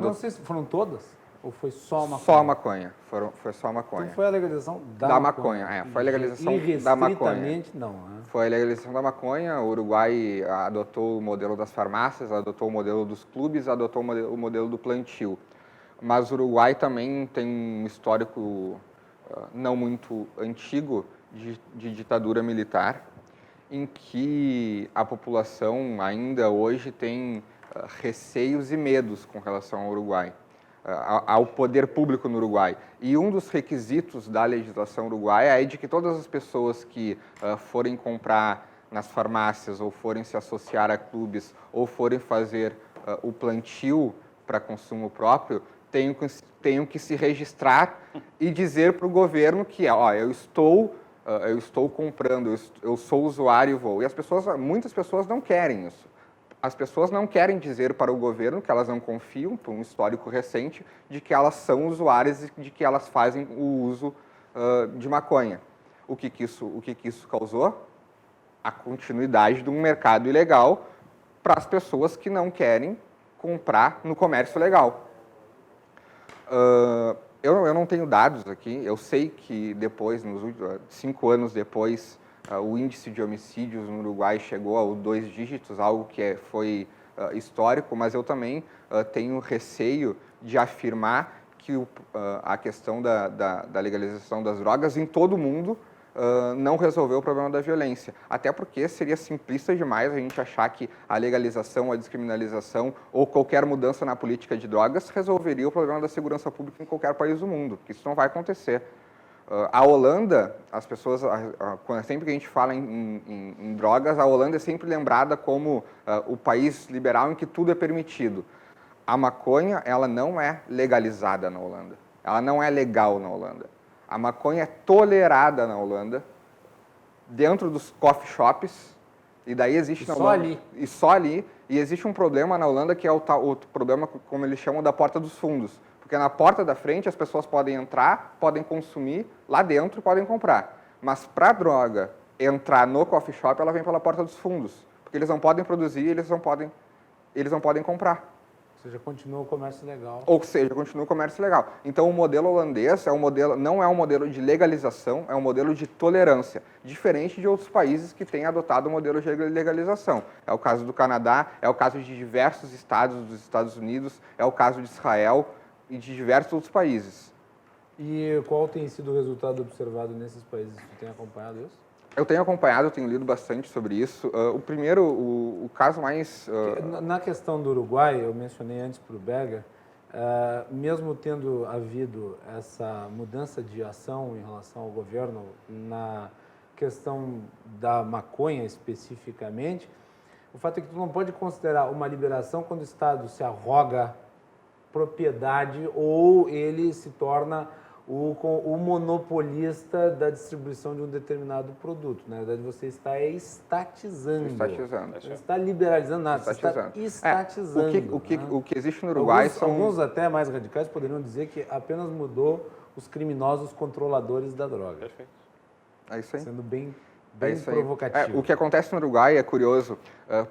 Não sei se foram todas ou foi só maconha? Só maconha. Foi só Então maconha. foi a legalização Da maconha, foi a legalização da maconha. Irrestritamente, não. Né? Foi a legalização da maconha, o Uruguai adotou o modelo das farmácias, adotou o modelo dos clubes, adotou o modelo do plantio. Mas o Uruguai também tem um histórico não muito antigo de ditadura militar, em que a população ainda hoje tem receios e medos com relação ao Uruguai, ao poder público no Uruguai. E um dos requisitos da legislação uruguaia é de que todas as pessoas que forem comprar nas farmácias ou forem se associar a clubes ou forem fazer o plantio para consumo próprio, tenham que se registrar e dizer para o governo que eu estou comprando, eu sou usuário e vou. E muitas pessoas não querem isso. As pessoas não querem dizer para o governo que elas não confiam, por um histórico recente, de que elas são usuárias e de que elas fazem o uso de maconha. O que isso causou? A continuidade de um mercado ilegal para as pessoas que não querem comprar no comércio legal. Eu não tenho dados aqui, eu sei que depois, 5 anos depois, o índice de homicídios no Uruguai chegou aos 2 dígitos, algo que foi histórico, mas eu também tenho receio de afirmar que a questão da legalização das drogas em todo o mundo não resolveu o problema da violência. Até porque seria simplista demais a gente achar que a legalização, a descriminalização ou qualquer mudança na política de drogas resolveria o problema da segurança pública em qualquer país do mundo, porque isso não vai acontecer. A Holanda, as pessoas, sempre que a gente fala em drogas, a Holanda é sempre lembrada como o país liberal em que tudo é permitido. A maconha, ela não é legalizada na Holanda. Ela não é legal na Holanda. A maconha é tolerada na Holanda, dentro dos coffee shops, e daí existe na Holanda, ali. E só ali. E existe um problema na Holanda que é o problema, como eles chamam, da porta dos fundos. Porque na porta da frente as pessoas podem entrar, podem consumir, lá dentro podem comprar. Mas para a droga entrar no coffee shop, ela vem pela porta dos fundos. Porque eles não podem produzir, eles não podem comprar. Ou seja, continua o comércio legal. Ou seja, continua o comércio legal. Então, o modelo holandês não é um modelo de legalização, é um modelo de tolerância, diferente de outros países que têm adotado o modelo de legalização. É o caso do Canadá, é o caso de diversos estados dos Estados Unidos, é o caso de Israel e de diversos outros países. E qual tem sido o resultado observado nesses países? Você tem acompanhado isso? Eu tenho acompanhado, tenho lido bastante sobre isso. O caso mais... Na questão do Uruguai, eu mencionei antes para o Berger, mesmo tendo havido essa mudança de ação em relação ao governo na questão da maconha especificamente, o fato é que tu não pode considerar uma liberação quando o Estado se arroga propriedade ou ele se torna o monopolista da distribuição de um determinado produto. Na verdade, você está estatizando. Você está liberalizando nada, você está estatizando. O que existe no Uruguai Alguns até mais radicais poderiam dizer que apenas mudou os criminosos controladores da droga. Perfeito. É isso aí. Sendo bem provocativo. O que acontece no Uruguai é curioso,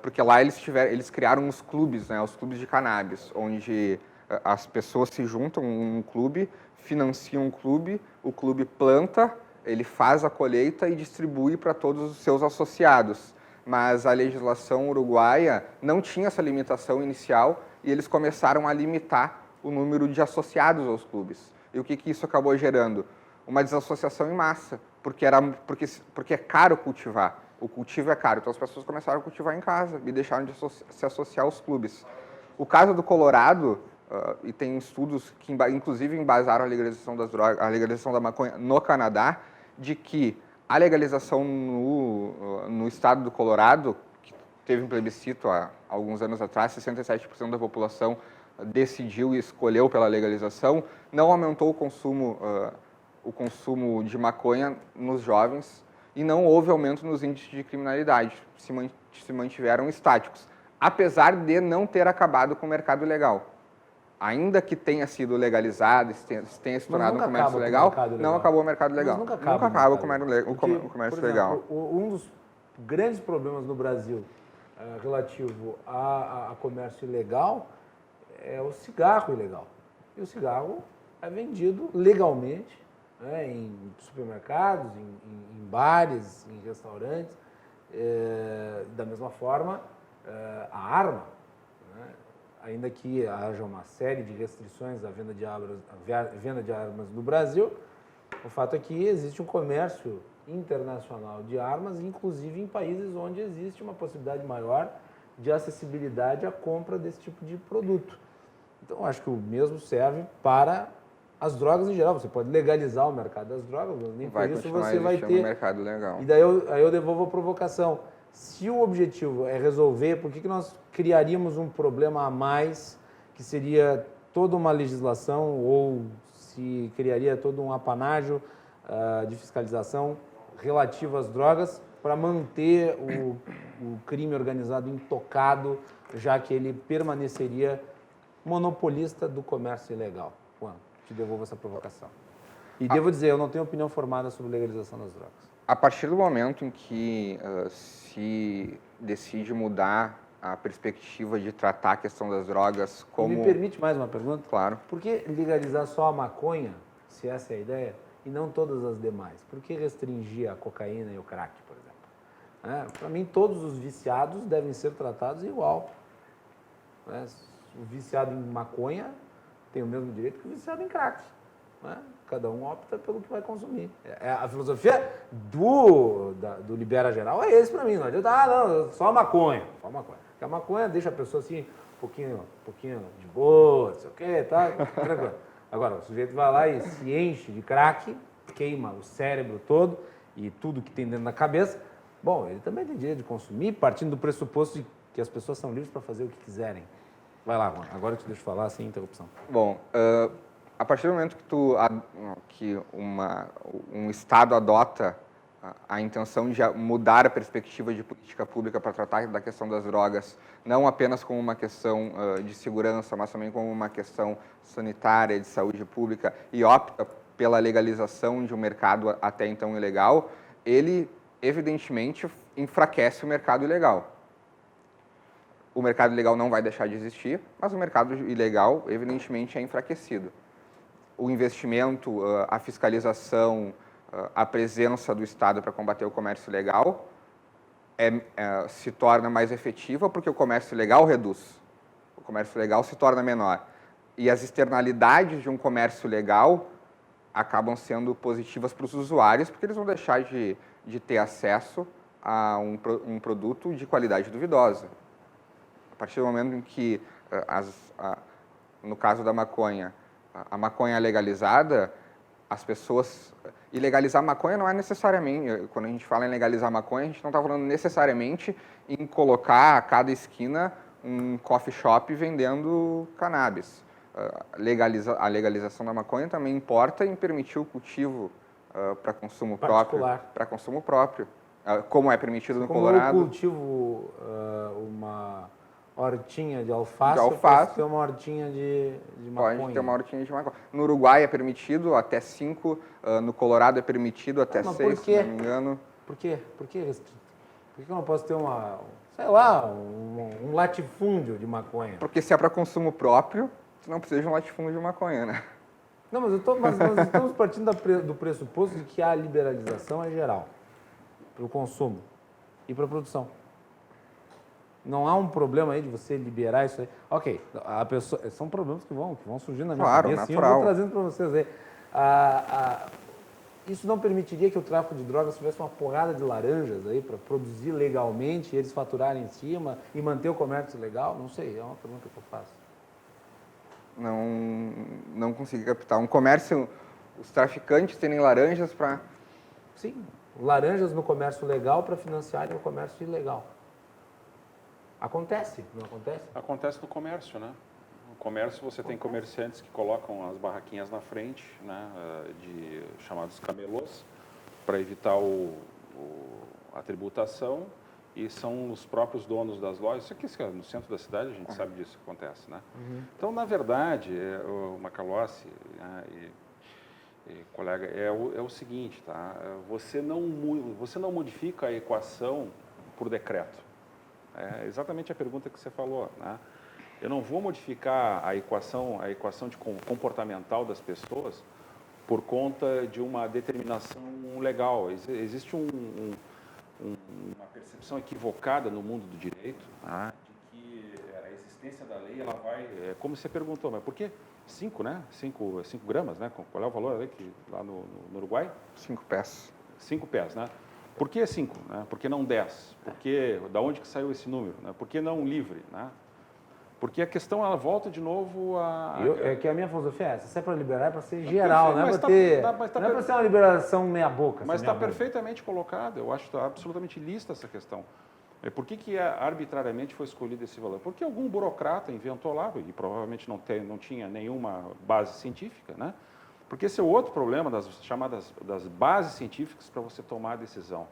porque lá eles criaram os clubes, né, os clubes de cannabis, onde as pessoas se juntam em um clube, financiam um clube, o clube planta, ele faz a colheita e distribui para todos os seus associados. Mas a legislação uruguaia não tinha essa limitação inicial e eles começaram a limitar o número de associados aos clubes. E o que isso acabou gerando? Uma desassociação em massa, porque é caro cultivar. O cultivo é caro, então as pessoas começaram a cultivar em casa e deixaram de se associar aos clubes. O caso do Colorado, e tem estudos que inclusive embasaram a legalização das drogas, a legalização da maconha no Canadá, de que a legalização no estado do Colorado, que teve um plebiscito há alguns anos atrás, 67% da população decidiu e escolheu pela legalização, não aumentou o consumo de maconha nos jovens e não houve aumento nos índices de criminalidade, se mantiveram estáticos, apesar de não ter acabado com o mercado legal. Ainda que tenha sido legalizado, tenha se tornado um comércio legal, não acabou o mercado legal. Nunca acaba o comércio legal. Um dos grandes problemas no Brasil relativo a comércio ilegal é o cigarro ilegal. E o cigarro é vendido legalmente, né, em supermercados, em bares, em restaurantes. Da mesma forma, a arma, né, ainda que haja uma série de restrições à venda de armas no Brasil, o fato é que existe um comércio internacional de armas, inclusive em países onde existe uma possibilidade maior de acessibilidade à compra desse tipo de produto. Então, acho que o mesmo serve para as drogas em geral. Você pode legalizar o mercado das drogas, mas nem por isso você vai ter... mercado legal. E daí eu devolvo a provocação. Se o objetivo é resolver, por que nós criaríamos um problema a mais, que seria toda uma legislação, ou se criaria todo um apanágio de fiscalização relativo às drogas para manter o crime organizado intocado, já que ele permaneceria monopolista do comércio ilegal? Juan, te devolvo essa provocação. E devo dizer, eu não tenho opinião formada sobre legalização das drogas. A partir do momento em que se decide mudar a perspectiva de tratar a questão das drogas como... Me permite mais uma pergunta? Claro. Por que legalizar só a maconha, se essa é a ideia, e não todas as demais? Por que restringir a cocaína e o crack, por exemplo? Para mim, todos os viciados devem ser tratados igual. O viciado em maconha tem o mesmo direito que o viciado em crack. Cada um opta pelo que vai consumir. A filosofia do Libera Geral é esse para mim. Não adianta, não, só maconha. Só maconha. Porque a maconha deixa a pessoa assim, um pouquinho de boa, não sei o quê, tá? Tranquilo. Agora, o sujeito vai lá e se enche de crack, queima o cérebro todo e tudo que tem dentro da cabeça. Bom, ele também tem direito de consumir, partindo do pressuposto de que as pessoas são livres para fazer o que quiserem. Vai lá, Juan. Agora eu te deixo falar sem interrupção. Bom, a partir do momento que um Estado adota a intenção de mudar a perspectiva de política pública para tratar da questão das drogas, não apenas como uma questão de segurança, mas também como uma questão sanitária, de saúde pública, e opta pela legalização de um mercado até então ilegal, ele, evidentemente, enfraquece o mercado ilegal. O mercado ilegal não vai deixar de existir, mas o mercado ilegal, evidentemente, é enfraquecido. O investimento, a fiscalização, a presença do Estado para combater o comércio ilegal se torna mais efetiva porque o comércio ilegal reduz. O comércio ilegal se torna menor. E as externalidades de um comércio legal acabam sendo positivas para os usuários porque eles vão deixar de ter acesso a um produto de qualidade duvidosa. A partir do momento em que, no caso da maconha, a maconha é legalizada, as pessoas... E legalizar maconha não é necessariamente... Quando a gente fala em legalizar maconha, a gente não está falando necessariamente em colocar a cada esquina um coffee shop vendendo cannabis. A legalização da maconha também importa em permitir o cultivo para consumo próprio. Como é permitido no Colorado. Como eu cultivo uma hortinha de alface, eu posso ter uma hortinha de maconha. Pode ter uma hortinha de maconha. No Uruguai é permitido até 5, no Colorado é permitido até 6, se não me engano. Por quê? Por que restrito? Por que eu não posso ter um latifúndio de maconha? Porque se é para consumo próprio, você não precisa de um latifúndio de maconha, né? Não, mas nós estamos partindo do pressuposto de que a liberalização é geral para o consumo e para a produção. Não há um problema aí de você liberar isso aí. Ok, são problemas que vão surgir na minha cabeça. Natural. E eu vou trazendo para vocês aí. Isso não permitiria que o tráfico de drogas tivesse uma porrada de laranjas aí para produzir legalmente e eles faturarem em cima e manter o comércio legal? Não sei, é uma pergunta que eu faço. Não consegui captar. Um comércio, os traficantes terem laranjas para... Sim, laranjas no comércio legal para financiarem o comércio ilegal. Acontece, não acontece? Acontece no comércio, né? No comércio você tem comerciantes que colocam as barraquinhas na frente, né, de chamados camelôs, para evitar a tributação, e são os próprios donos das lojas. Isso aqui no centro da cidade, a gente sabe disso que acontece, né? Então, na verdade, o Macalossi colega, é o seguinte, tá? Você não modifica a equação por decreto. É exatamente a pergunta que você falou, né? eu não vou modificar a equação de comportamental das pessoas por conta de uma determinação legal. Existe uma percepção equivocada no mundo do direito, tá? De que a existência da lei, ela vai, como você perguntou, mas por que 5, né? 5 gramas, né? Qual é o valor ali lá no Uruguai? 5 pés. 5 pés, né? Por que 5? Né? Por que não 10? Da onde que saiu esse número? Né? Por que não livre? Né? Porque a questão, ela volta de novo É que a minha filosofia é essa. Se é para liberar, é para ser geral, não é para não é para ser uma liberação meia boca. Mas está perfeitamente colocado. Eu acho que está absolutamente lícita essa questão. Por que arbitrariamente foi escolhido esse valor? Porque algum burocrata inventou lá, e provavelmente não tinha nenhuma base científica, né? Porque esse é outro problema das chamadas das bases científicas para você tomar a decisão.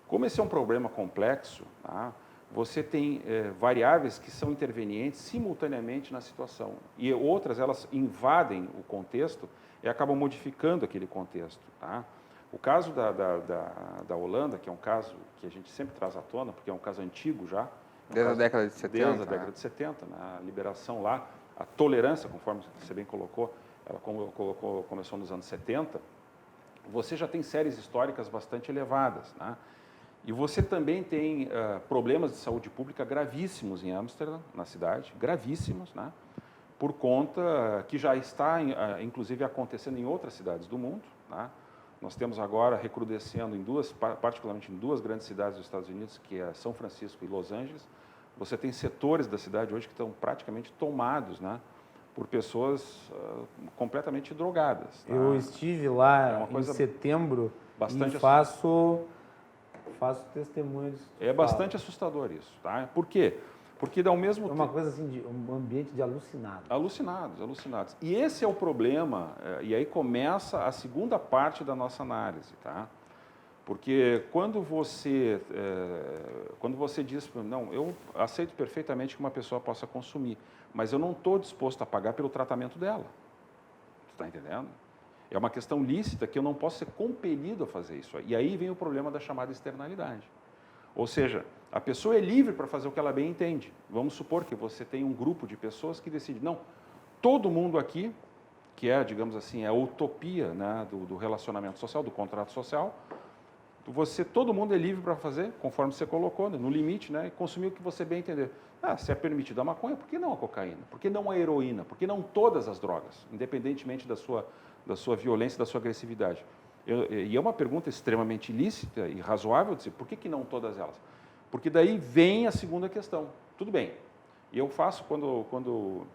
Como esse é um problema complexo, tá? Você tem variáveis que são intervenientes simultaneamente na situação. E outras, elas invadem o contexto e acabam modificando aquele contexto. Tá? O caso da Holanda, que é um caso que a gente sempre traz à tona, porque é um caso antigo já. Desde a década de 70. Desde a década de 70. Né? A liberação lá, a tolerância, conforme você bem colocou, ela começou nos anos 70. Você já tem séries históricas bastante elevadas, né? E você também tem problemas de saúde pública gravíssimos em Amsterdã, na cidade, gravíssimos, né? Por conta que já está, inclusive, acontecendo em outras cidades do mundo. Né? Nós temos agora recrudescendo particularmente em duas grandes cidades dos Estados Unidos, que é São Francisco e Los Angeles. Você tem setores da cidade hoje que estão praticamente tomados, né? Por pessoas completamente drogadas. Tá? Eu estive lá em setembro e faço testemunho disso. É bastante assustador isso, tá? Por quê? Porque dá o mesmo tempo... É uma coisa assim, um ambiente de alucinados. Alucinados. E esse é o problema, e aí começa a segunda parte da nossa análise, tá? Porque quando você diz, não, eu aceito perfeitamente que uma pessoa possa consumir, mas eu não estou disposto a pagar pelo tratamento dela. Tu está entendendo? É uma questão lícita que eu não posso ser compelido a fazer isso. E aí vem o problema da chamada externalidade. Ou seja, a pessoa é livre para fazer o que ela bem entende. Vamos supor que você tem um grupo de pessoas que decide, não, todo mundo aqui, que é, digamos assim, a utopia, né, do relacionamento social, do contrato social, todo mundo é livre para fazer, conforme você colocou, né, no limite, né, e consumir o que você bem entender. Se é permitido a maconha, por que não a cocaína? Por que não a heroína? Por que não todas as drogas, independentemente da sua violência, da sua agressividade? E é uma pergunta extremamente lícita e razoável dizer, por que não todas elas? Porque daí vem a segunda questão. Tudo bem, e eu faço, quando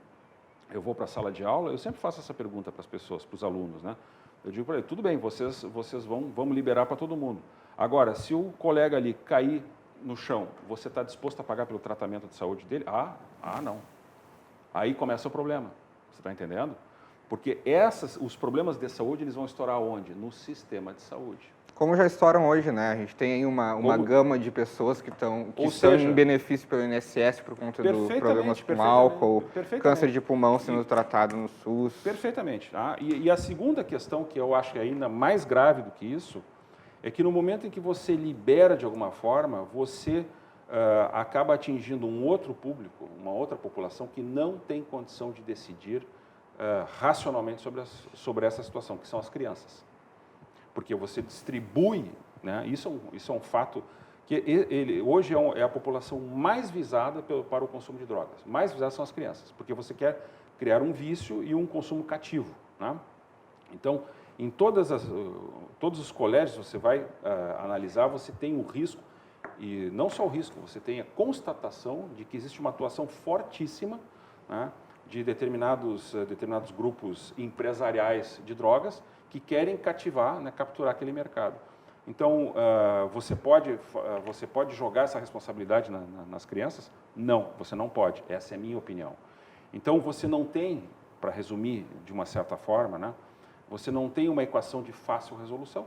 eu vou para a sala de aula, eu sempre faço essa pergunta para as pessoas, para os alunos, né? Eu digo para eles, tudo bem, vocês vamos liberar para todo mundo. Agora, se o colega ali cair no chão, você está disposto a pagar pelo tratamento de saúde dele? Não. Aí começa o problema, você está entendendo? Porque os problemas de saúde, eles vão estourar onde? No sistema de saúde. Como já estouram hoje, né? A gente tem aí uma gama de pessoas que estão em benefício pelo INSS por conta dos problemas com álcool, câncer de pulmão sendo tratado no SUS. Perfeitamente. Tá? E a segunda questão, que eu acho que é ainda mais grave do que isso, é que no momento em que você libera de alguma forma, você acaba atingindo um outro público, uma outra população que não tem condição de decidir racionalmente sobre essa situação, que são as crianças. Porque você distribui, né? Isso é um fato que hoje é a população mais visada para o consumo de drogas. Mais visada são as crianças, porque você quer criar um vício e um consumo cativo. Né? Então, em todos os colégios você vai analisar, você tem o risco, e não só o risco, você tem a constatação de que existe uma atuação fortíssima, né, de determinados grupos empresariais de drogas que querem cativar, né, capturar aquele mercado. Então, você pode jogar essa responsabilidade nas crianças? Não, você não pode. Essa é a minha opinião. Então, você não tem, para resumir de uma certa forma, né, você não tem uma equação de fácil resolução.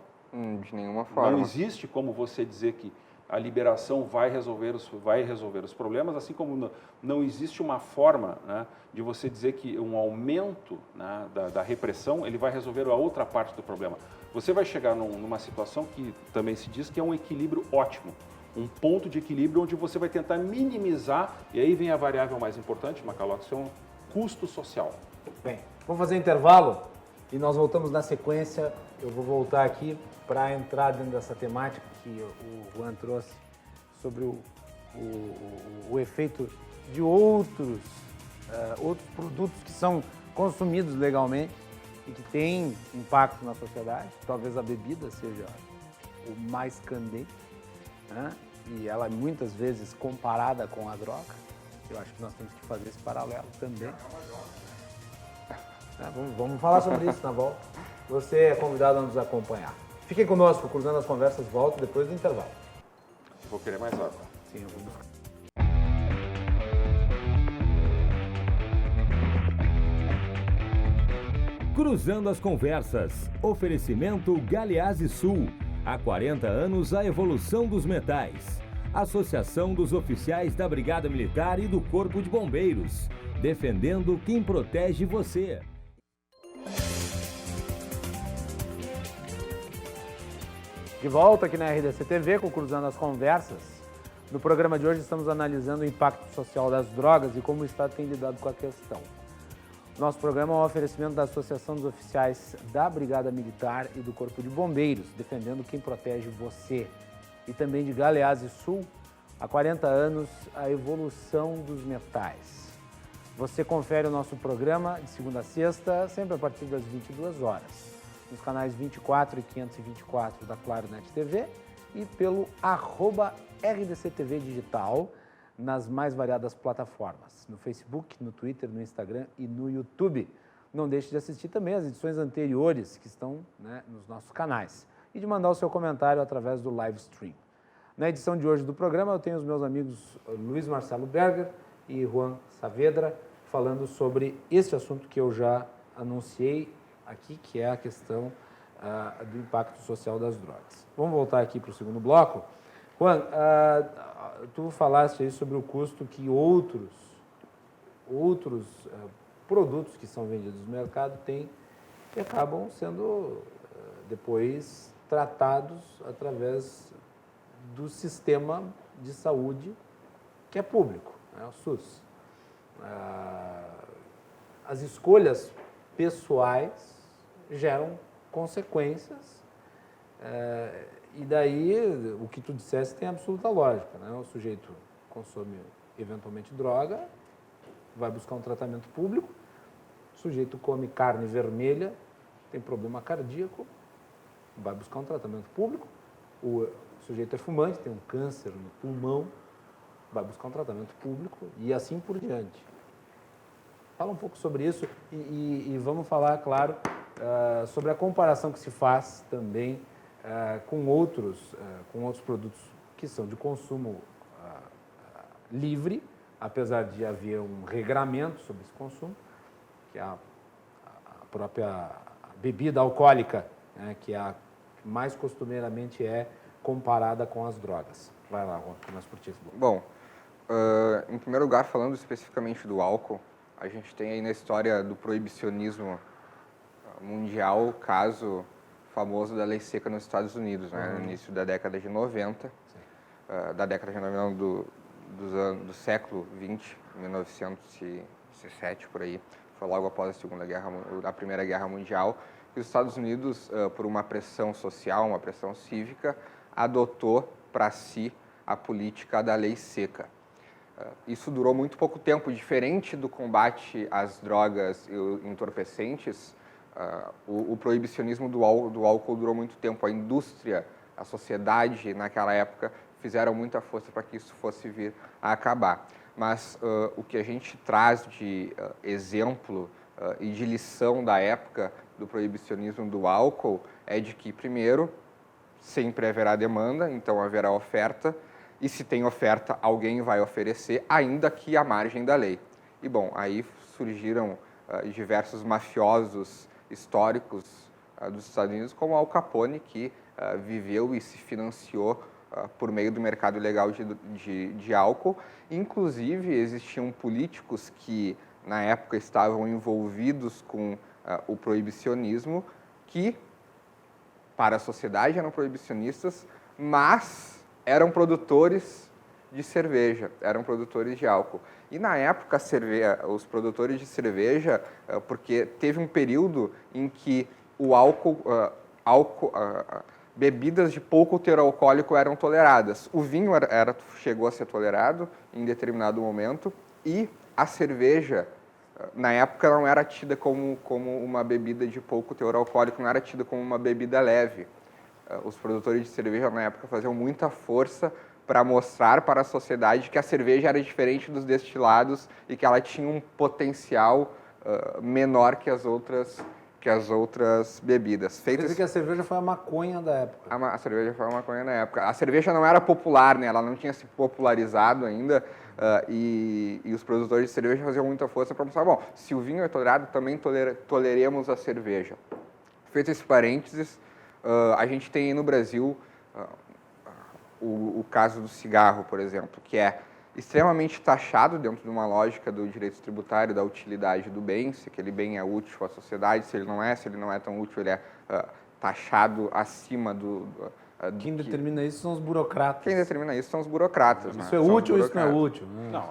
De nenhuma forma. Não existe como você dizer que a liberação vai resolver os problemas, assim como não existe uma forma, né, de você dizer que um aumento, né, da repressão ele vai resolver a outra parte do problema. Você vai chegar numa situação que também se diz que é um equilíbrio ótimo. um ponto de equilíbrio onde você vai tentar minimizar, e aí vem a variável mais importante, Macaló, que são custo social. Bem, vamos fazer intervalo e nós voltamos na sequência. Eu vou voltar aqui para entrar dentro dessa temática que o Juan trouxe sobre o efeito de outros produtos que são consumidos legalmente e que têm impacto na sociedade. Talvez a bebida seja o mais candente, né? E ela é muitas vezes comparada com a droga. Eu acho que nós temos que fazer esse paralelo também. Vamos falar sobre isso na volta. Você é convidado a nos acompanhar. Fiquem conosco, Cruzando as Conversas volta depois do intervalo. Vou querer mais água. Sim, eu vou buscar. Cruzando as Conversas. Oferecimento Galeazzi Sul. Há 40 anos a evolução dos metais. Associação dos Oficiais da Brigada Militar e do Corpo de Bombeiros. Defendendo quem protege você. De volta aqui na RDC TV com Cruzando as Conversas. No programa de hoje estamos analisando o impacto social das drogas e como o Estado tem lidado com a questão. Nosso programa é um oferecimento da Associação dos Oficiais da Brigada Militar e do Corpo de Bombeiros, defendendo quem protege você. E também de Galeazzi Sul, há 40 anos, a evolução dos metais. Você confere o nosso programa de segunda a sexta, sempre a partir das 22 horas. Nos canais 24 e 524 da Claro Net TV e pelo @RDCTV Digital nas mais variadas plataformas, no Facebook, no Twitter, no Instagram e no YouTube. Não deixe de assistir também as edições anteriores que estão, né, nos nossos canais e de mandar o seu comentário através do live stream. Na edição de hoje do programa eu tenho os meus amigos Luiz Marcelo Berger e Juan Saavedra falando sobre este assunto que eu já anunciei aqui, que é a questão do impacto social das drogas. Vamos voltar aqui para o segundo bloco. Juan, tu falaste aí sobre o custo que outros produtos que são vendidos no mercado têm e acabam sendo depois tratados através do sistema de saúde que é público, né, o SUS. As escolhas pessoais geram consequências e daí o que tu disseste tem absoluta lógica, né? O sujeito consome eventualmente droga, vai buscar um tratamento público, o sujeito come carne vermelha, tem problema cardíaco, vai buscar um tratamento público, o sujeito é fumante, tem um câncer no pulmão, vai buscar um tratamento público e assim por diante. Fala um pouco sobre isso e vamos falar, claro, sobre a comparação que se faz também com outros produtos que são de consumo livre, apesar de haver um regramento sobre esse consumo, que é a própria bebida alcoólica, né, que mais costumeiramente é comparada com as drogas. Vai lá, Juan, começa por ti. Bom, em primeiro lugar, falando especificamente do álcool, a gente tem aí na história do proibicionismo mundial o caso famoso da lei seca nos Estados Unidos, né, no início da década de 90, do século 20, 1917, por aí, foi logo após a Primeira Guerra Mundial, que os Estados Unidos, por uma pressão social, uma pressão cívica, adotou para si a política da lei seca. Isso durou muito pouco tempo, diferente do combate às drogas entorpecentes, o proibicionismo do álcool durou muito tempo. A indústria, a sociedade naquela época fizeram muita força para que isso fosse vir a acabar. Mas o que a gente traz de exemplo e de lição da época do proibicionismo do álcool é de que, primeiro, sempre haverá demanda, então haverá oferta, e se tem oferta, alguém vai oferecer, ainda que à margem da lei. E, bom, aí surgiram diversos mafiosos históricos dos Estados Unidos, como Al Capone, que viveu e se financiou por meio do mercado ilegal de álcool. Inclusive, existiam políticos que, na época, estavam envolvidos com o proibicionismo, que, para a sociedade, eram proibicionistas, mas eram produtores de cerveja, eram produtores de álcool. E na época, os produtores de cerveja, porque teve um período em que o bebidas de pouco teor alcoólico eram toleradas. O vinho chegou a ser tolerado em determinado momento e a cerveja, na época, não era tida como uma bebida de pouco teor alcoólico, não era tida como uma bebida leve. Os produtores de cerveja, na época, faziam muita força para mostrar para a sociedade que a cerveja era diferente dos destilados e que ela tinha um potencial menor que as outras bebidas. Quer dizer que a cerveja foi a maconha da época. A cerveja foi a maconha na época. A cerveja não era popular, né? Ela não tinha se popularizado ainda, e os produtores de cerveja faziam muita força para mostrar, bom, se o vinho é tolerado, também toleremos a cerveja. Feito esse parênteses, a gente tem no Brasil o caso do cigarro, por exemplo, que é extremamente taxado dentro de uma lógica do direito tributário, da utilidade do bem, se aquele bem é útil à sociedade, se ele não é tão útil, ele é taxado acima Quem determina isso são os burocratas. Quem determina isso são os burocratas. Isso é útil ou isso não é útil? Não,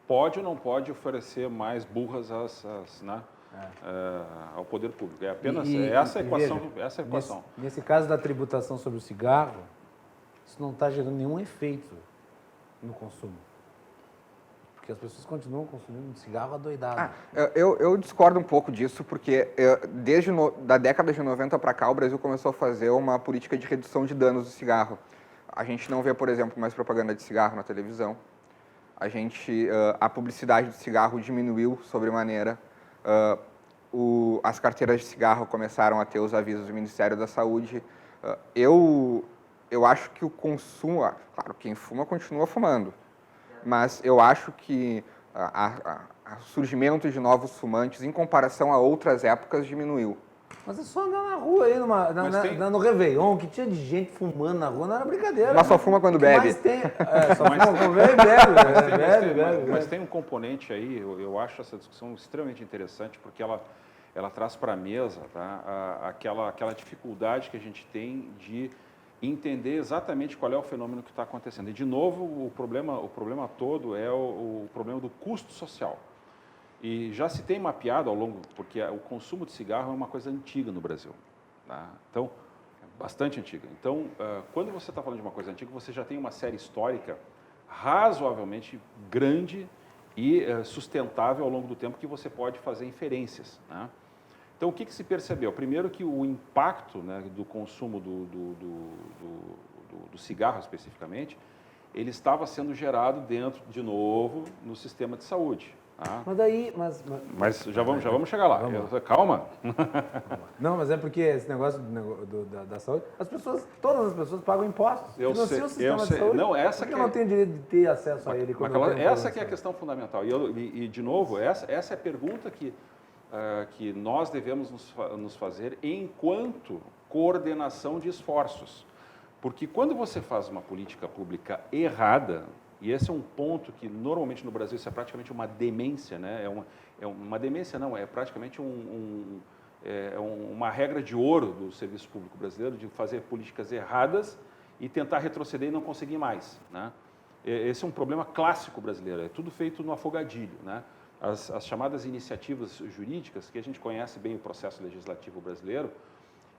pode ou não pode oferecer mais burras ao poder público. É apenas essa a equação. Nesse caso da tributação sobre o cigarro, isso não está gerando nenhum efeito no consumo. Porque as pessoas continuam consumindo cigarro adoidado. Eu discordo um pouco disso, porque da década de 90 para cá, o Brasil começou a fazer uma política de redução de danos do cigarro. A gente não vê, por exemplo, mais propaganda de cigarro na televisão. A publicidade do cigarro diminuiu sobremaneira. As carteiras de cigarro começaram a ter os avisos do Ministério da Saúde. Eu acho que o consumo... Claro, quem fuma continua fumando. Mas eu acho que o surgimento de novos fumantes, em comparação a outras épocas, diminuiu. Mas é só andar na rua aí, no Réveillon, que tinha de gente fumando na rua, não era brincadeira. Mas só fuma quando bebe. Mas tem... só fuma quando bebe. Mas tem um componente aí, eu acho essa discussão extremamente interessante, porque ela traz para a mesa, tá, aquela dificuldade que a gente tem de entender exatamente qual é o fenômeno que está acontecendo. E, de novo, o problema todo é o problema do custo social. E já se tem mapeado ao longo, porque o consumo de cigarro é uma coisa antiga no Brasil. Tá? Então, bastante antiga. Então, quando você está falando de uma coisa antiga, você já tem uma série histórica razoavelmente grande e sustentável ao longo do tempo que você pode fazer inferências. Né? Então, o que se percebeu? Primeiro que o impacto, né, do consumo do cigarro, especificamente, ele estava sendo gerado dentro, de novo, no sistema de saúde. Tá? Mas já vamos chegar lá. Calma. Não, mas é porque esse negócio da saúde, todas as pessoas pagam impostos. Financiam o sistema de saúde. Não, eu não tenho direito de ter acesso a ele. Essa que é a questão fundamental. E de novo, essa é a pergunta que nós devemos nos fazer enquanto coordenação de esforços. Porque quando você faz uma política pública errada, e esse é um ponto que normalmente no Brasil isso é praticamente uma demência, né? Uma demência não, é praticamente uma regra de ouro do serviço público brasileiro de fazer políticas erradas e tentar retroceder e não conseguir mais, né? Esse é um problema clássico brasileiro, é tudo feito no afogadilho, né? As chamadas iniciativas jurídicas, que a gente conhece bem o processo legislativo brasileiro,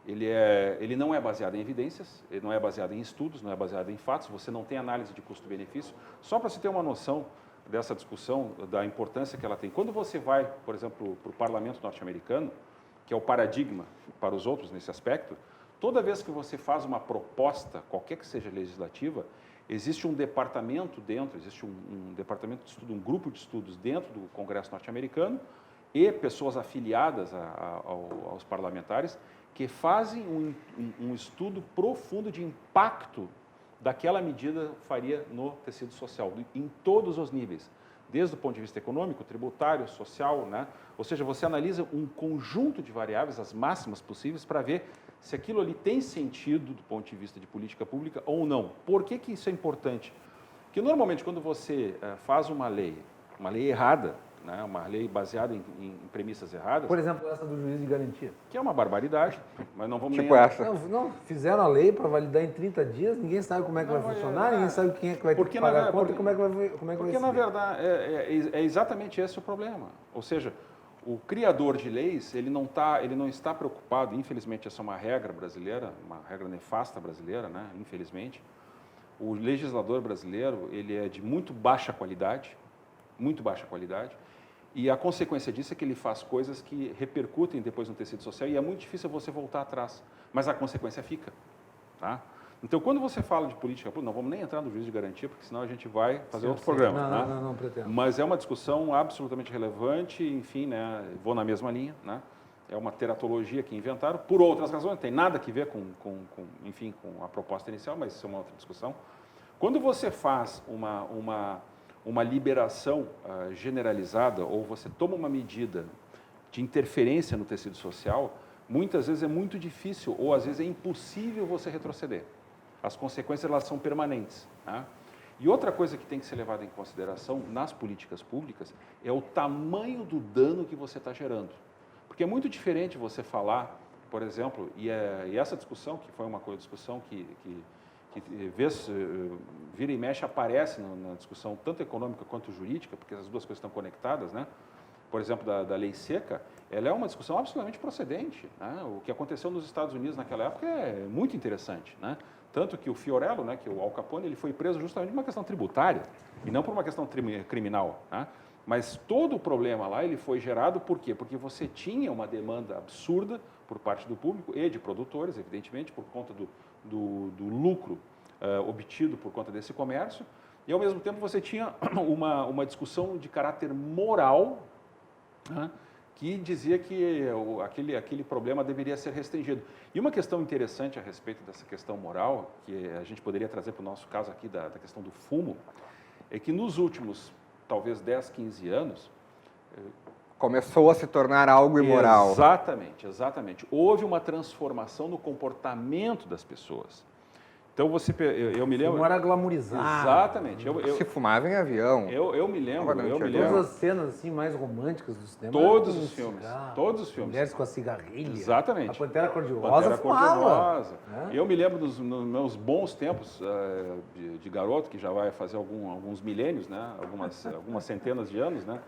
ele não é baseado em evidências, ele não é baseado em estudos, não é baseado em fatos, você não tem análise de custo-benefício. Só para você ter uma noção dessa discussão, da importância que ela tem. Quando você vai, por exemplo, para o parlamento norte-americano, que é o paradigma para os outros nesse aspecto, toda vez que você faz uma proposta, qualquer que seja legislativa, existe um departamento dentro, existe um departamento de estudo, um grupo de estudos dentro do Congresso norte-americano e pessoas afiliadas aos parlamentares que fazem um estudo profundo de impacto daquela medida faria no tecido social, em todos os níveis, desde o ponto de vista econômico, tributário, social, né? Ou seja, você analisa um conjunto de variáveis, as máximas possíveis, para ver se aquilo ali tem sentido do ponto de vista de política pública ou não. Por que isso é importante? Porque normalmente quando você faz uma lei errada, né, uma lei baseada em premissas erradas, Por exemplo, essa do juiz de garantia. que é uma barbaridade, mas não vamos Tipo nem... essa. Não, fizeram a lei para validar em 30 dias, ninguém sabe como é que vai funcionar, ninguém sabe quem é que vai ter que pagar a conta e como é que vai Porque, na verdade, é exatamente esse o problema. Ou seja, o criador de leis, ele não está preocupado, infelizmente, essa é uma regra brasileira, uma regra nefasta brasileira, né, infelizmente. O legislador brasileiro, ele é de muito baixa qualidade, e a consequência disso é que ele faz coisas que repercutem depois no tecido social e é muito difícil você voltar atrás, mas a consequência fica. Tá? Então, quando você fala de política pública, não vamos nem entrar no juízo de garantia, porque senão a gente vai fazer outro programa. Não pretendo. Mas é uma discussão absolutamente relevante, enfim, né, vou na mesma linha, né? É uma teratologia que inventaram, por outras razões, não tem nada a ver com a proposta inicial, mas isso é uma outra discussão. Quando você faz uma liberação generalizada, ou você toma uma medida de interferência no tecido social, muitas vezes é muito difícil, ou às vezes é impossível você retroceder. As consequências, elas são permanentes. Né? E outra coisa que tem que ser levada em consideração nas políticas públicas é o tamanho do dano que você está gerando. Porque é muito diferente você falar, por exemplo, e essa discussão, que foi uma discussão que vira e mexe aparece na discussão tanto econômica quanto jurídica, porque as duas coisas estão conectadas, né? Por exemplo, da lei seca, ela é uma discussão absolutamente procedente. Né? O que aconteceu nos Estados Unidos naquela época é muito interessante. Né? Tanto que o Fiorello, né, que o Al Capone, ele foi preso justamente por uma questão tributária e não por uma questão criminal. Né? Mas todo o problema lá ele foi gerado por quê? Porque você tinha uma demanda absurda por parte do público e de produtores, evidentemente, por conta do lucro obtido por conta desse comércio, e ao mesmo tempo você tinha uma discussão de caráter moral, né, que dizia que aquele problema deveria ser restringido. E uma questão interessante a respeito dessa questão moral, que a gente poderia trazer para o nosso caso aqui da questão do fumo, é que nos últimos, talvez 10, 15 anos... Começou a se tornar algo imoral. Exatamente. Houve uma transformação no comportamento das pessoas. Então, eu me lembro... Não era glamourizado. Exatamente. Se fumava em avião. Eu me lembro... Todas as cenas assim, mais românticas do cinema. Todos os filmes. Mulheres com a cigarrilha. Exatamente. A Pantera Cor-de-Rosa fumava. Eu me lembro nos meus bons tempos de garoto, que já vai fazer alguns milênios, né? algumas centenas de anos, né?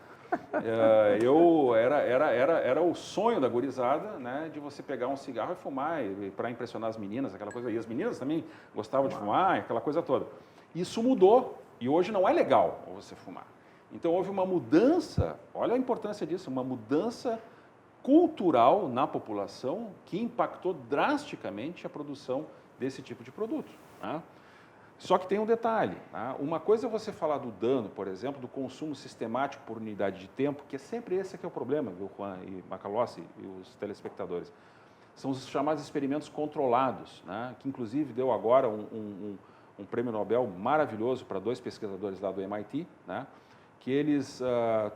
Era o sonho da gurizada, né, de você pegar um cigarro e fumar para impressionar as meninas, aquela coisa. E as meninas também gostavam de fumar, aquela coisa toda. Isso mudou e hoje não é legal você fumar. Então houve uma mudança, olha a importância disso, uma mudança cultural na população que impactou drasticamente a produção desse tipo de produto. Né? Só que tem um detalhe, tá? Uma coisa é você falar do dano, por exemplo, do consumo sistemático por unidade de tempo, que é sempre esse que é o problema, viu, Juan e Macalossi e os telespectadores. São os chamados experimentos controlados, né? Que inclusive deu agora um prêmio Nobel maravilhoso para 2 pesquisadores lá do MIT, né? Que eles,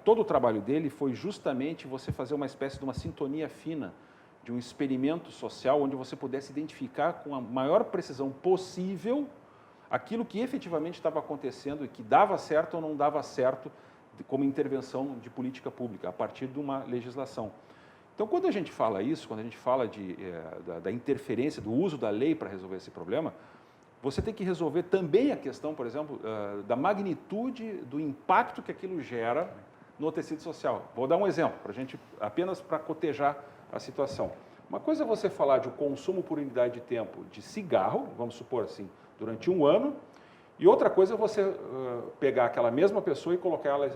todo o trabalho dele foi justamente você fazer uma espécie de uma sintonia fina, de um experimento social onde você pudesse identificar com a maior precisão possível aquilo que efetivamente estava acontecendo e que dava certo ou não dava certo como intervenção de política pública, a partir de uma legislação. Então, quando a gente fala isso, quando a gente fala da interferência, do uso da lei para resolver esse problema, você tem que resolver também a questão, por exemplo, da magnitude do impacto que aquilo gera no tecido social. Vou dar um exemplo, apenas para cotejar a situação. Uma coisa é você falar de um consumo por unidade de tempo de cigarro, vamos supor assim, durante um ano, e outra coisa é você pegar aquela mesma pessoa e colocar ela,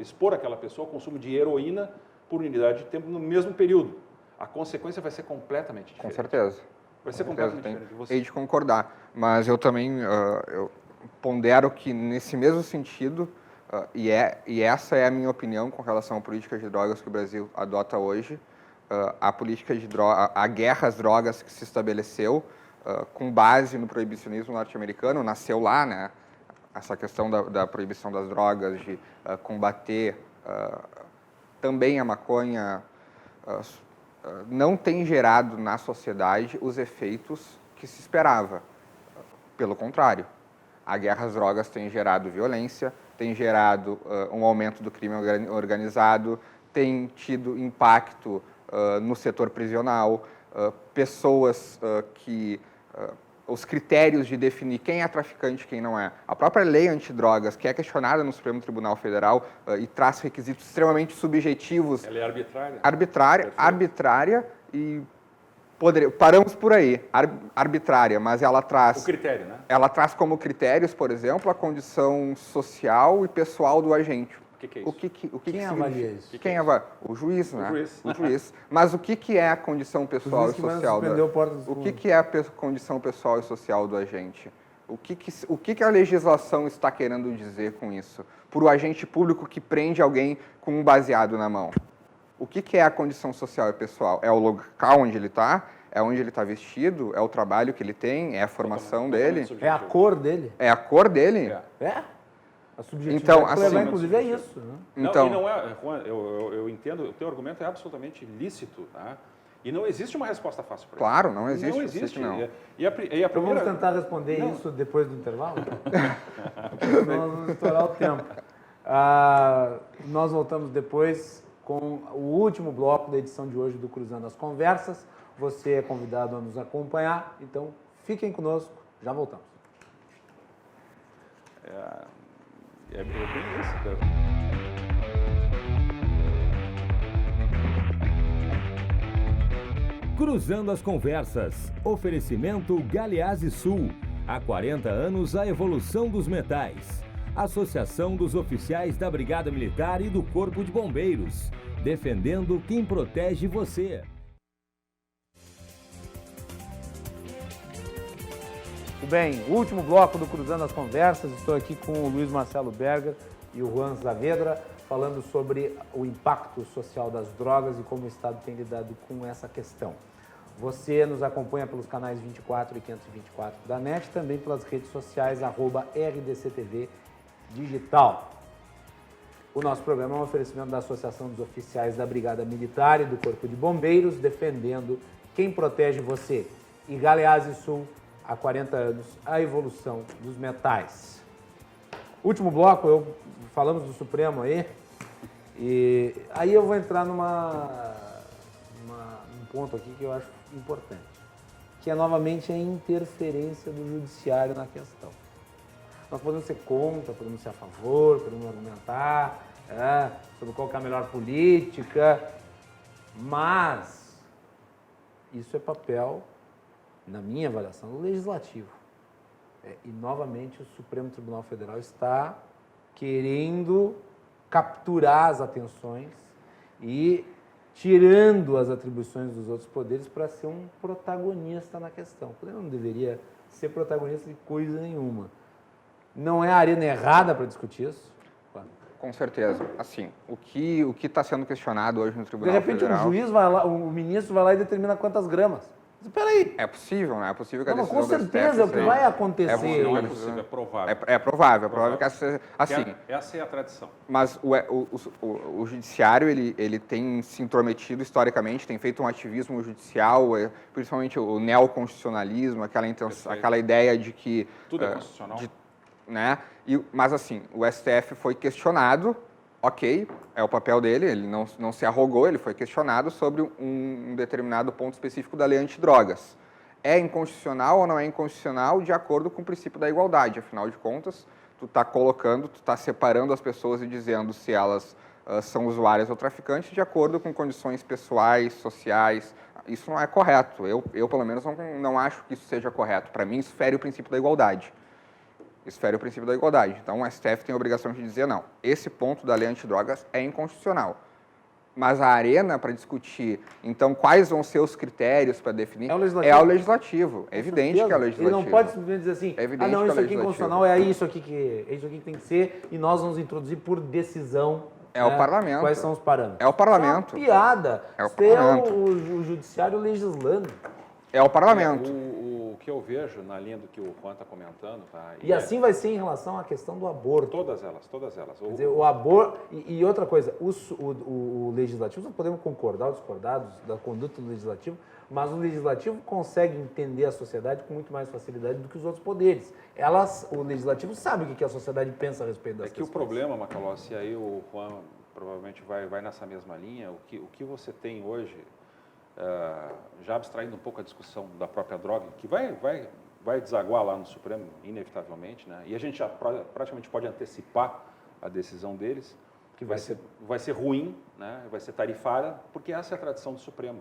expor aquela pessoa ao consumo de heroína por unidade de tempo no mesmo período. A consequência vai ser completamente diferente. Com certeza. Vai ser completamente diferente. Hei de concordar, mas eu também eu pondero que nesse mesmo sentido, e essa é a minha opinião com relação à política de drogas que o Brasil adota hoje, a política de a guerra às drogas que se estabeleceu com base no proibicionismo norte-americano, nasceu lá, né? Essa questão da proibição das drogas, de combater também a maconha, não tem gerado na sociedade os efeitos que se esperava. Pelo contrário, A guerra às drogas tem gerado violência, tem gerado um aumento do crime organizado, tem tido impacto no setor prisional, pessoas que... os critérios de definir quem é traficante e quem não é. A própria lei antidrogas, que é questionada no Supremo Tribunal Federal e traz requisitos extremamente subjetivos. Ela é arbitrária? Arbitrária e... paramos por aí, arbitrária, mas ela traz... O critério, né? Ela traz como critérios, por exemplo, a condição social e pessoal do agente. O que é isso? Quem avalia isso? Quem avalia? O juiz, né? O juiz. Mas o que é a condição pessoal e social do... O que é a condição pessoal e social do agente? O que a legislação está querendo dizer com isso? Por o agente público que prende alguém com um baseado na mão. O que é a condição social e pessoal? É o local onde ele está? É onde ele está vestido? É o trabalho que ele tem? É a formação dele? É a cor dele? É a cor dele? É? A subjetividade então, que levar, inclusive, é isso. Né? Então, não é, Juan, eu entendo, o teu argumento é absolutamente lícito, tá? E não existe uma resposta fácil para isso. Claro, não existe. Não existe. Não. E a primeira... Então vamos tentar responder isso depois do intervalo? Nós vamos estourar o tempo. Nós voltamos depois com o último bloco da edição de hoje do Cruzando as Conversas. Você é convidado a nos acompanhar, então fiquem conosco, já voltamos. É bem isso, cara. Cruzando as Conversas. Oferecimento Galeazzi Sul. Há 40 anos, a evolução dos metais. Associação dos Oficiais da Brigada Militar e do Corpo de Bombeiros. Defendendo quem protege você. Muito bem, último bloco do Cruzando as Conversas. Estou aqui com o Luiz Marcelo Berger e o Juan Saavedra, falando sobre o impacto social das drogas e como o Estado tem lidado com essa questão. Você nos acompanha pelos canais 24 e 524 da NET, também pelas redes sociais, @RDCTV Digital. O nosso programa é um oferecimento da Associação dos Oficiais da Brigada Militar e do Corpo de Bombeiros, defendendo quem protege você. E Galeazzi Sul, há 40 anos, a evolução dos metais. Último bloco, falamos do Supremo aí, e aí eu vou entrar num ponto aqui que eu acho importante, que é novamente a interferência do judiciário na questão. Nós podemos ser contra, podemos ser a favor, podemos argumentar sobre qual que é a melhor política, mas isso é papel, na minha avaliação, do Legislativo. E, novamente, o Supremo Tribunal Federal está querendo capturar as atenções e tirando as atribuições dos outros poderes para ser um protagonista na questão. O poder não deveria ser protagonista de coisa nenhuma. Não é a arena errada para discutir isso? Com certeza. Assim, o que está sendo questionado hoje no Tribunal Federal... De repente, o juiz vai lá, o ministro vai lá e determina quantas gramas. Espera aí. É possível, né? É possível que a Não, decisão com certeza é o que vai acontecer. Não é possível, é provável. É provável que essa... Assim, essa é a tradição. Mas o judiciário, ele tem se intrometido historicamente, tem feito um ativismo judicial, principalmente o neoconstitucionalismo, aquela ideia de que... Tudo é constitucional. Né? Mas, assim, o STF foi questionado, ok, é o papel dele, ele não se arrogou, ele foi questionado sobre um determinado ponto específico da lei antidrogas. É inconstitucional ou não é inconstitucional de acordo com o princípio da igualdade? Afinal de contas, tu está separando as pessoas e dizendo se elas são usuárias ou traficantes de acordo com condições pessoais, sociais. Isso não é correto. Eu pelo menos, não acho que isso seja correto. Para mim, isso fere o princípio da igualdade. Então, o STF tem a obrigação de dizer, não, esse ponto da lei antidrogas é inconstitucional. Mas a arena para discutir, então, quais vão ser os critérios para definir, é o legislativo. É evidente que é o legislativo. Ele não pode simplesmente dizer assim, não, isso aqui é inconstitucional, é isso aqui que tem que ser, e nós vamos introduzir por decisão. É o parlamento. Quais são os parâmetros? É o parlamento. É uma piada. É o parlamento. O judiciário legislando. É o parlamento. O que eu vejo na linha do que o Juan está comentando... Tá, e assim vai ser em relação à questão do aborto. Todas elas. Quer dizer, o aborto... E outra coisa, o legislativo, nós podemos concordar ou discordar da conduta do legislativo, mas o Legislativo consegue entender a sociedade com muito mais facilidade do que os outros poderes. O Legislativo sabe o que a sociedade pensa a respeito das questões. O problema, Macalossi, e aí o Juan provavelmente vai nessa mesma linha, o que você tem hoje, já abstraindo um pouco a discussão da própria droga, que vai desaguar lá no Supremo, inevitavelmente, né? E a gente já praticamente pode antecipar a decisão deles, que vai ser ruim, né? Vai ser tarifária, porque essa é a tradição do Supremo.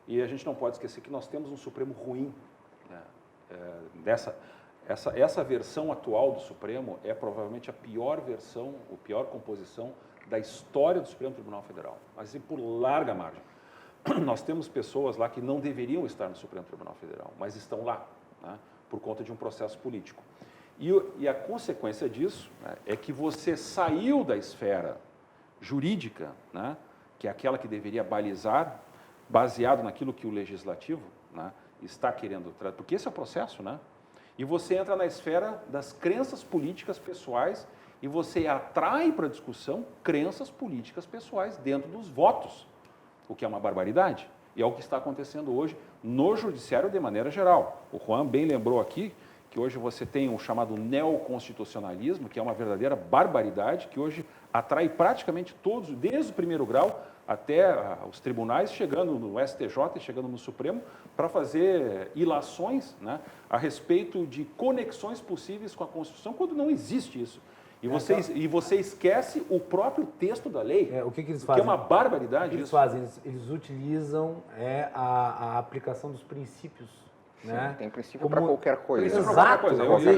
E a gente não pode esquecer que nós temos um Supremo ruim, né? Essa versão atual do Supremo é provavelmente a pior versão, a pior composição da história do Supremo Tribunal Federal, mas por larga margem. Nós temos pessoas lá que não deveriam estar no Supremo Tribunal Federal, mas estão lá, né? Por conta de um processo político. E a consequência disso, né, é que você saiu da esfera jurídica, né, que é aquela que deveria balizar, baseado naquilo que o Legislativo, né, está querendo trazer, porque esse é o processo, né? E você entra na esfera das crenças políticas pessoais e você atrai para a discussão crenças políticas pessoais dentro dos votos, o que é uma barbaridade. E é o que está acontecendo hoje no judiciário de maneira geral. O Juan bem lembrou aqui que hoje você tem o chamado neoconstitucionalismo, que é uma verdadeira barbaridade, que hoje atrai praticamente todos, desde o primeiro grau até os tribunais, chegando no STJ e chegando no Supremo, para fazer ilações, né, a respeito de conexões possíveis com a Constituição, quando não existe isso. E você esquece o próprio texto da lei, o que eles fazem? Que é uma barbaridade. O que eles fazem? Eles utilizam a aplicação dos princípios. Sim, né? Tem princípio para qualquer coisa. Exato.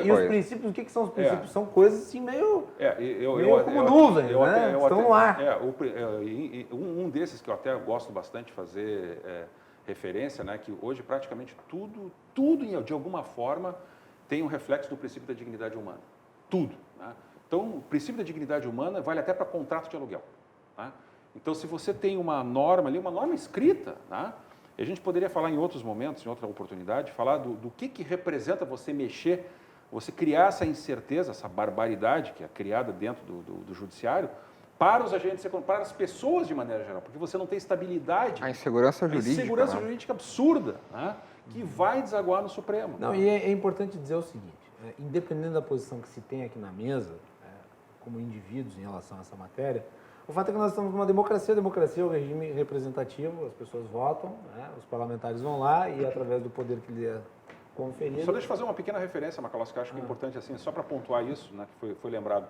E os princípios, o que são os princípios? São coisas assim meio como nuvens, né? Estão no ar. Um desses que eu até gosto bastante de fazer referência, né, que hoje praticamente tudo de alguma forma tem um reflexo do princípio da dignidade humana. Tudo. Né? Então, o princípio da dignidade humana vale até para contrato de aluguel. Tá? Então, se você tem uma norma ali, uma norma escrita, tá? A gente poderia falar em outros momentos, em outra oportunidade, falar do que representa você mexer, você criar essa incerteza, essa barbaridade que é criada dentro do judiciário, para os agentes econômicos, para as pessoas de maneira geral, porque você não tem estabilidade. A insegurança jurídica. A insegurança jurídica absurda, né? Que vai desaguar no Supremo. Não, e é importante dizer o seguinte, independente da posição que se tem aqui na mesa, como indivíduos em relação a essa matéria, o fato é que nós estamos numa democracia. A democracia é o regime representativo, as pessoas votam, né? Os parlamentares vão lá e, através do poder que lhe é conferido... Só deixa eu fazer uma pequena referência, Macalossi, que eu acho que é importante, assim, só para pontuar isso, né, que foi lembrado.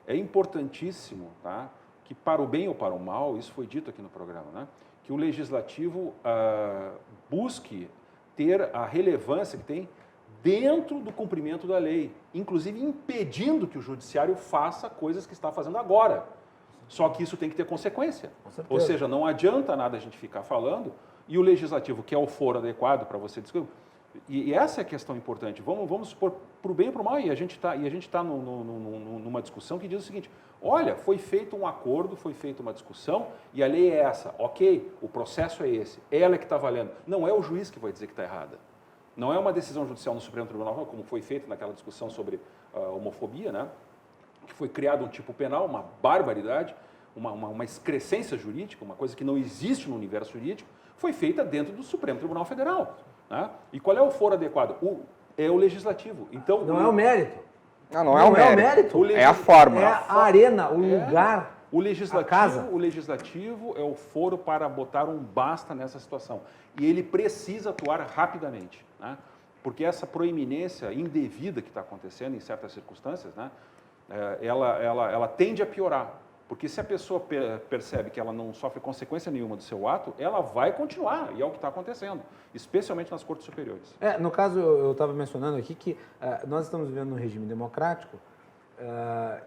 É importantíssimo, tá, que para o bem ou para o mal, isso foi dito aqui no programa, né, que o Legislativo busque ter a relevância que tem dentro do cumprimento da lei, inclusive impedindo que o Judiciário faça coisas que está fazendo agora. Só que isso tem que ter consequência. Ou seja, não adianta nada a gente ficar falando e o Legislativo, que é o foro adequado para você discutir. E essa é a questão importante. Vamos supor, para o bem e para o mal, e a gente está numa discussão que diz o seguinte: olha, foi feito um acordo, foi feita uma discussão e a lei é essa. Ok, o processo é esse. Ela é que está valendo. Não é o juiz que vai dizer que está errada. Não é uma decisão judicial no Supremo Tribunal, como foi feito naquela discussão sobre a homofobia, né? Que foi criado um tipo penal, uma barbaridade, uma excrescência jurídica, uma coisa que não existe no universo jurídico, foi feita dentro do Supremo Tribunal Federal. Né? E qual é o foro adequado? É o Legislativo. Então, não é o mérito. Não é o mérito. É a forma. É a arena, o lugar, a casa. O Legislativo é o foro para botar um basta nessa situação. E ele precisa atuar rapidamente. Né? Porque essa proeminência indevida que está acontecendo em certas circunstâncias, né, ela tende a piorar. Porque se a pessoa percebe que ela não sofre consequência nenhuma do seu ato, ela vai continuar, e é o que está acontecendo, especialmente nas cortes superiores. No caso, eu estava mencionando aqui que nós estamos vivendo num regime democrático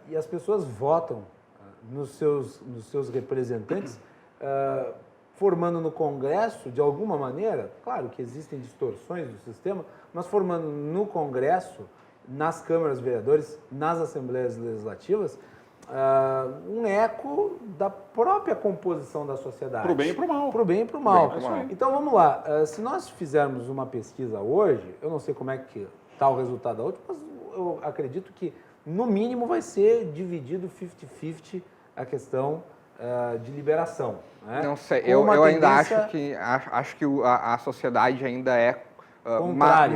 e as pessoas votam nos seus representantes, formando no Congresso, de alguma maneira, claro que existem distorções do sistema, mas formando no Congresso, nas câmaras de vereadores, nas assembleias legislativas, um eco da própria composição da sociedade. Para o bem e para o mal. Para o bem e para o mal. Então, vamos lá. Se nós fizermos uma pesquisa hoje, eu não sei como é que está o resultado da outra, mas eu acredito que, no mínimo, vai ser dividido 50-50 a questão de liberação. Né? Não sei, Com eu uma ainda tendência acho que a sociedade ainda é contrária.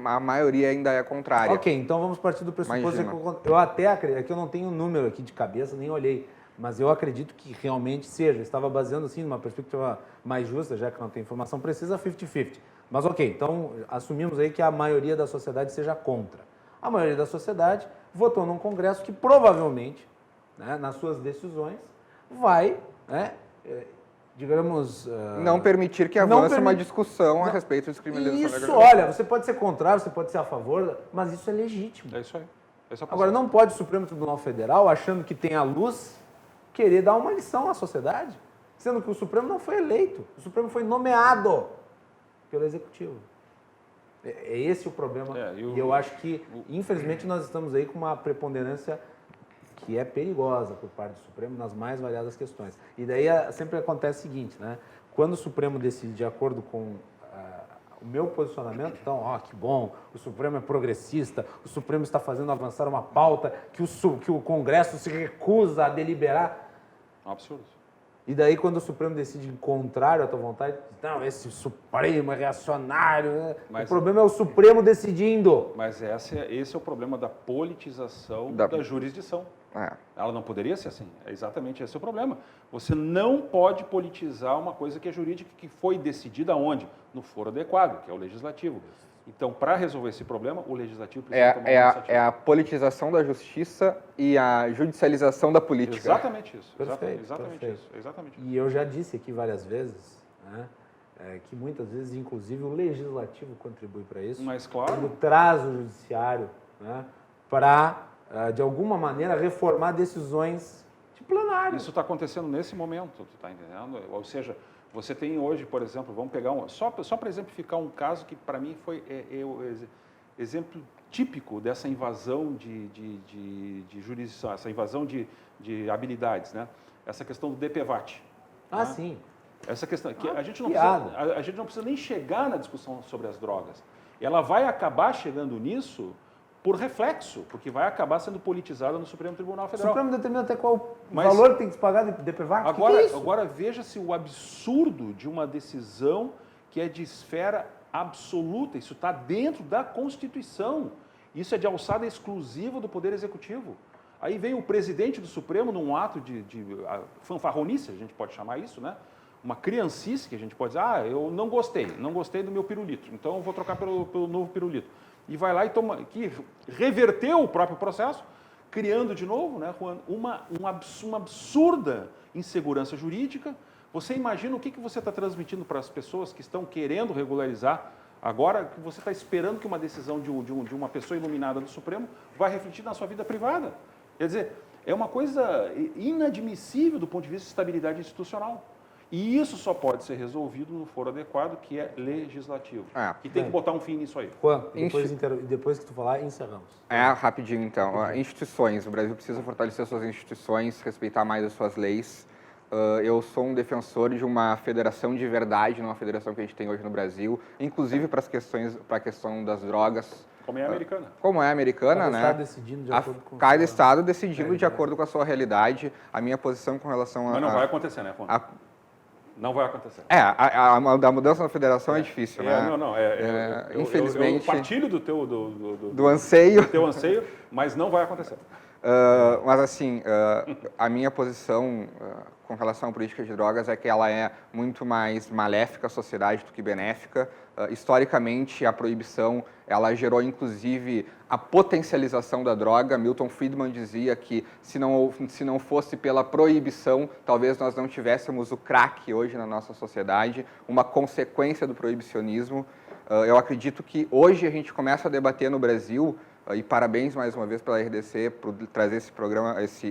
a maioria ainda é contrária. Ok, então vamos partir do pressuposto Imagina. que eu até acredito, que eu não tenho um número aqui de cabeça, nem olhei, mas eu acredito que realmente seja. Eu estava baseando assim numa perspectiva mais justa, já que não tem informação precisa, 50-50. Mas ok, então assumimos aí que a maioria da sociedade seja contra. A maioria da sociedade votou num Congresso que provavelmente, né, nas suas decisões, vai, né, digamos... Não permitir que avance uma discussão a respeito de discriminação. Isso, olha, você pode ser contrário, você pode ser a favor, mas isso é legítimo. É isso aí. Esse é o Agora, processo. não pode o Supremo Tribunal Federal, achando que tem a luz, querer dar uma lição à sociedade, sendo que o Supremo não foi eleito, o Supremo foi nomeado pelo Executivo. É esse o problema. E eu acho que, infelizmente, nós estamos aí com uma preponderância que é perigosa por parte do Supremo nas mais variadas questões. E daí sempre acontece o seguinte, né? Quando o Supremo decide de acordo com o meu posicionamento, então, que bom, o Supremo é progressista, o Supremo está fazendo avançar uma pauta que o Congresso se recusa a deliberar. Um absurdo. E daí, quando o Supremo decide contrário à tua vontade, não, esse Supremo é reacionário. Né? O problema é o Supremo decidindo. Mas esse é o problema da politização da jurisdição. Ela não poderia ser assim. É exatamente esse o problema. Você não pode politizar uma coisa que é jurídica, que foi decidida onde? No foro adequado, que é o legislativo. Então, para resolver esse problema, o legislativo precisa tomar uma iniciativa. É a politização da justiça e a judicialização da política. Exatamente isso. Perfeito, exatamente perfeito. isso. Exatamente isso. E eu já disse aqui várias vezes, né, que muitas vezes, inclusive, o legislativo contribui para isso. Mas, claro. Quando traz o judiciário, né, para, de alguma maneira, reformar decisões de plenário. Isso está acontecendo nesse momento, tu está entendendo? Ou seja, você tem hoje, por exemplo, vamos pegar só para exemplificar um caso que para mim foi o exemplo típico dessa invasão de jurisdição, essa invasão de habilidades, né? Essa questão do DPVAT. Né? Sim. Essa questão que a gente não precisa nem chegar na discussão sobre as drogas. Ela vai acabar chegando nisso por reflexo, porque vai acabar sendo politizada no Supremo Tribunal Federal. O Supremo determina até qual valor tem que se pagar de DPVAT? Agora veja-se o absurdo de uma decisão que é de esfera absoluta. Isso está dentro da Constituição. Isso é de alçada exclusiva do Poder Executivo. Aí vem o presidente do Supremo num ato de fanfarronice, a gente pode chamar isso, né? Uma criancice, que a gente pode dizer, eu não gostei do meu pirulito, então eu vou trocar pelo novo pirulito. E vai lá e que reverteu o próprio processo, criando de novo, né, uma absurda insegurança jurídica. Você imagina o que você está transmitindo para as pessoas que estão querendo regularizar agora, que você está esperando que uma decisão de uma pessoa iluminada do Supremo vai refletir na sua vida privada. Quer dizer, é uma coisa inadmissível do ponto de vista de estabilidade institucional. E isso só pode ser resolvido no foro adequado, que é legislativo. E tem que botar um fim nisso aí. Juan, depois que tu falar, encerramos. Rapidinho então. Instituições. O Brasil precisa fortalecer suas instituições, respeitar mais as suas leis. Eu sou um defensor de uma federação de verdade, não uma federação que a gente tem hoje no Brasil, inclusive para a questão das drogas. Como é a americana. Como é a americana, né? Cada estado decidindo de acordo com cada estado decidindo de acordo com a sua realidade. A minha posição com relação a... Mas não vai acontecer, né, Juan? Não vai acontecer. A mudança na federação é difícil, né? Infelizmente... Eu partilho do anseio. Do teu anseio, mas não vai acontecer. Mas assim, a minha posição com relação à política de drogas é que ela é muito mais maléfica à sociedade do que benéfica. Historicamente, a proibição ela gerou inclusive a potencialização da droga. Milton Friedman dizia que se não fosse pela proibição, talvez nós não tivéssemos o crack hoje na nossa sociedade, uma consequência do proibicionismo. Eu acredito que hoje a gente começa a debater no Brasil, e parabéns mais uma vez pela RDC por trazer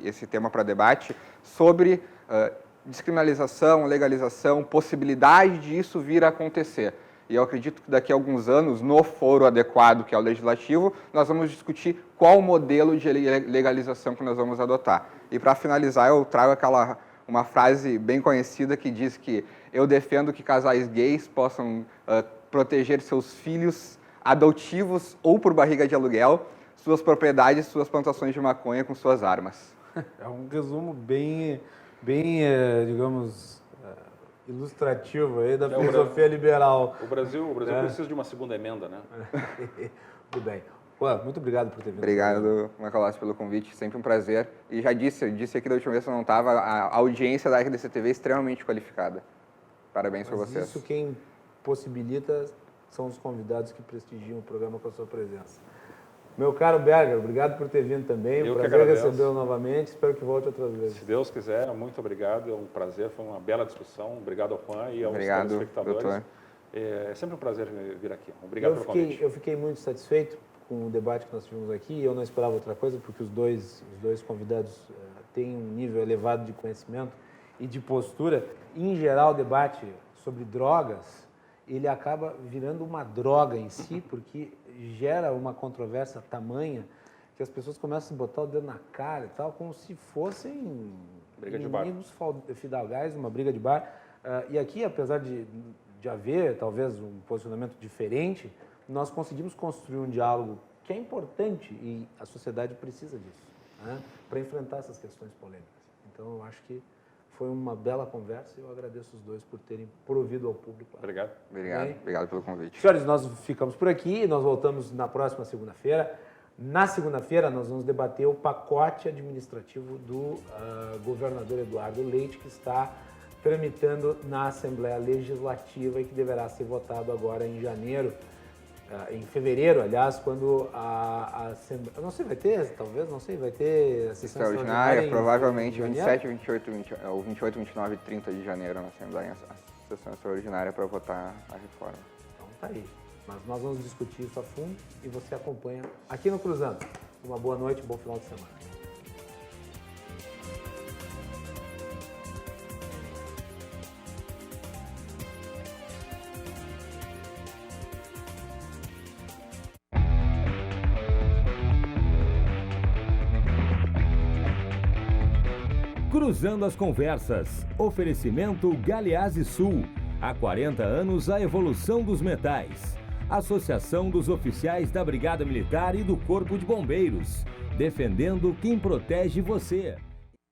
esse tema para debate, sobre descriminalização, legalização, possibilidade de isso vir a acontecer. E eu acredito que daqui a alguns anos, no foro adequado, que é o legislativo, nós vamos discutir qual o modelo de legalização que nós vamos adotar. E para finalizar, eu trago uma frase bem conhecida que diz que eu defendo que casais gays possam proteger seus filhos adotivos ou por barriga de aluguel, suas propriedades, suas plantações de maconha com suas armas. É um resumo bem bem digamos, ilustrativo aí da filosofia liberal. O Brasil precisa de uma segunda emenda, né? Tudo bem. Pô, muito obrigado por ter vindo. Obrigado, Macalossi, pelo convite, sempre um prazer. E já disse aqui da última vez que eu não estava, a audiência da RDC TV é extremamente qualificada. Parabéns para vocês. Isso quem possibilita são os convidados que prestigiam o programa com a sua presença. Meu caro Berger, obrigado por ter vindo também. Eu prazer recebê-lo novamente. Espero que volte outras vezes. Se Deus quiser, muito obrigado. É um prazer, foi uma bela discussão. Obrigado ao Juan e aos telespectadores. Doutor. É sempre um prazer vir aqui. Obrigado pelo convite. Eu fiquei muito satisfeito com o debate que nós tivemos aqui. Eu não esperava outra coisa, porque os dois convidados têm um nível elevado de conhecimento e de postura. Em geral, o debate sobre drogas, ele acaba virando uma droga em si, porque gera uma controvérsia tamanha que as pessoas começam a botar o dedo na cara e tal, como se fossem inimigos fidalgais, uma briga de bar. E aqui, apesar de haver, talvez, um posicionamento diferente, nós conseguimos construir um diálogo que é importante e a sociedade precisa disso, né, para enfrentar essas questões polêmicas. Então, eu acho que foi uma bela conversa e eu agradeço os dois por terem provido ao público. Obrigado. Obrigado pelo convite. Senhores, nós ficamos por aqui e nós voltamos na próxima segunda-feira. Na segunda-feira, nós vamos debater o pacote administrativo do governador Eduardo Leite, que está tramitando na Assembleia Legislativa e que deverá ser votado agora em janeiro, em fevereiro, aliás, quando a Assembleia... Não sei, vai ter, talvez, não sei, vai ter... Sessão extraordinária, provavelmente 27, 28, 29 e 30 de janeiro na Assembleia, a sessão extraordinária para votar a reforma. Então tá aí. Mas nós vamos discutir isso a fundo e você acompanha aqui no Cruzando. Uma boa noite, bom final de semana. Cruzando as conversas. Oferecimento Galeazzi Sul. Há 40 anos a evolução dos metais. Associação dos Oficiais da Brigada Militar e do Corpo de Bombeiros. Defendendo quem protege você.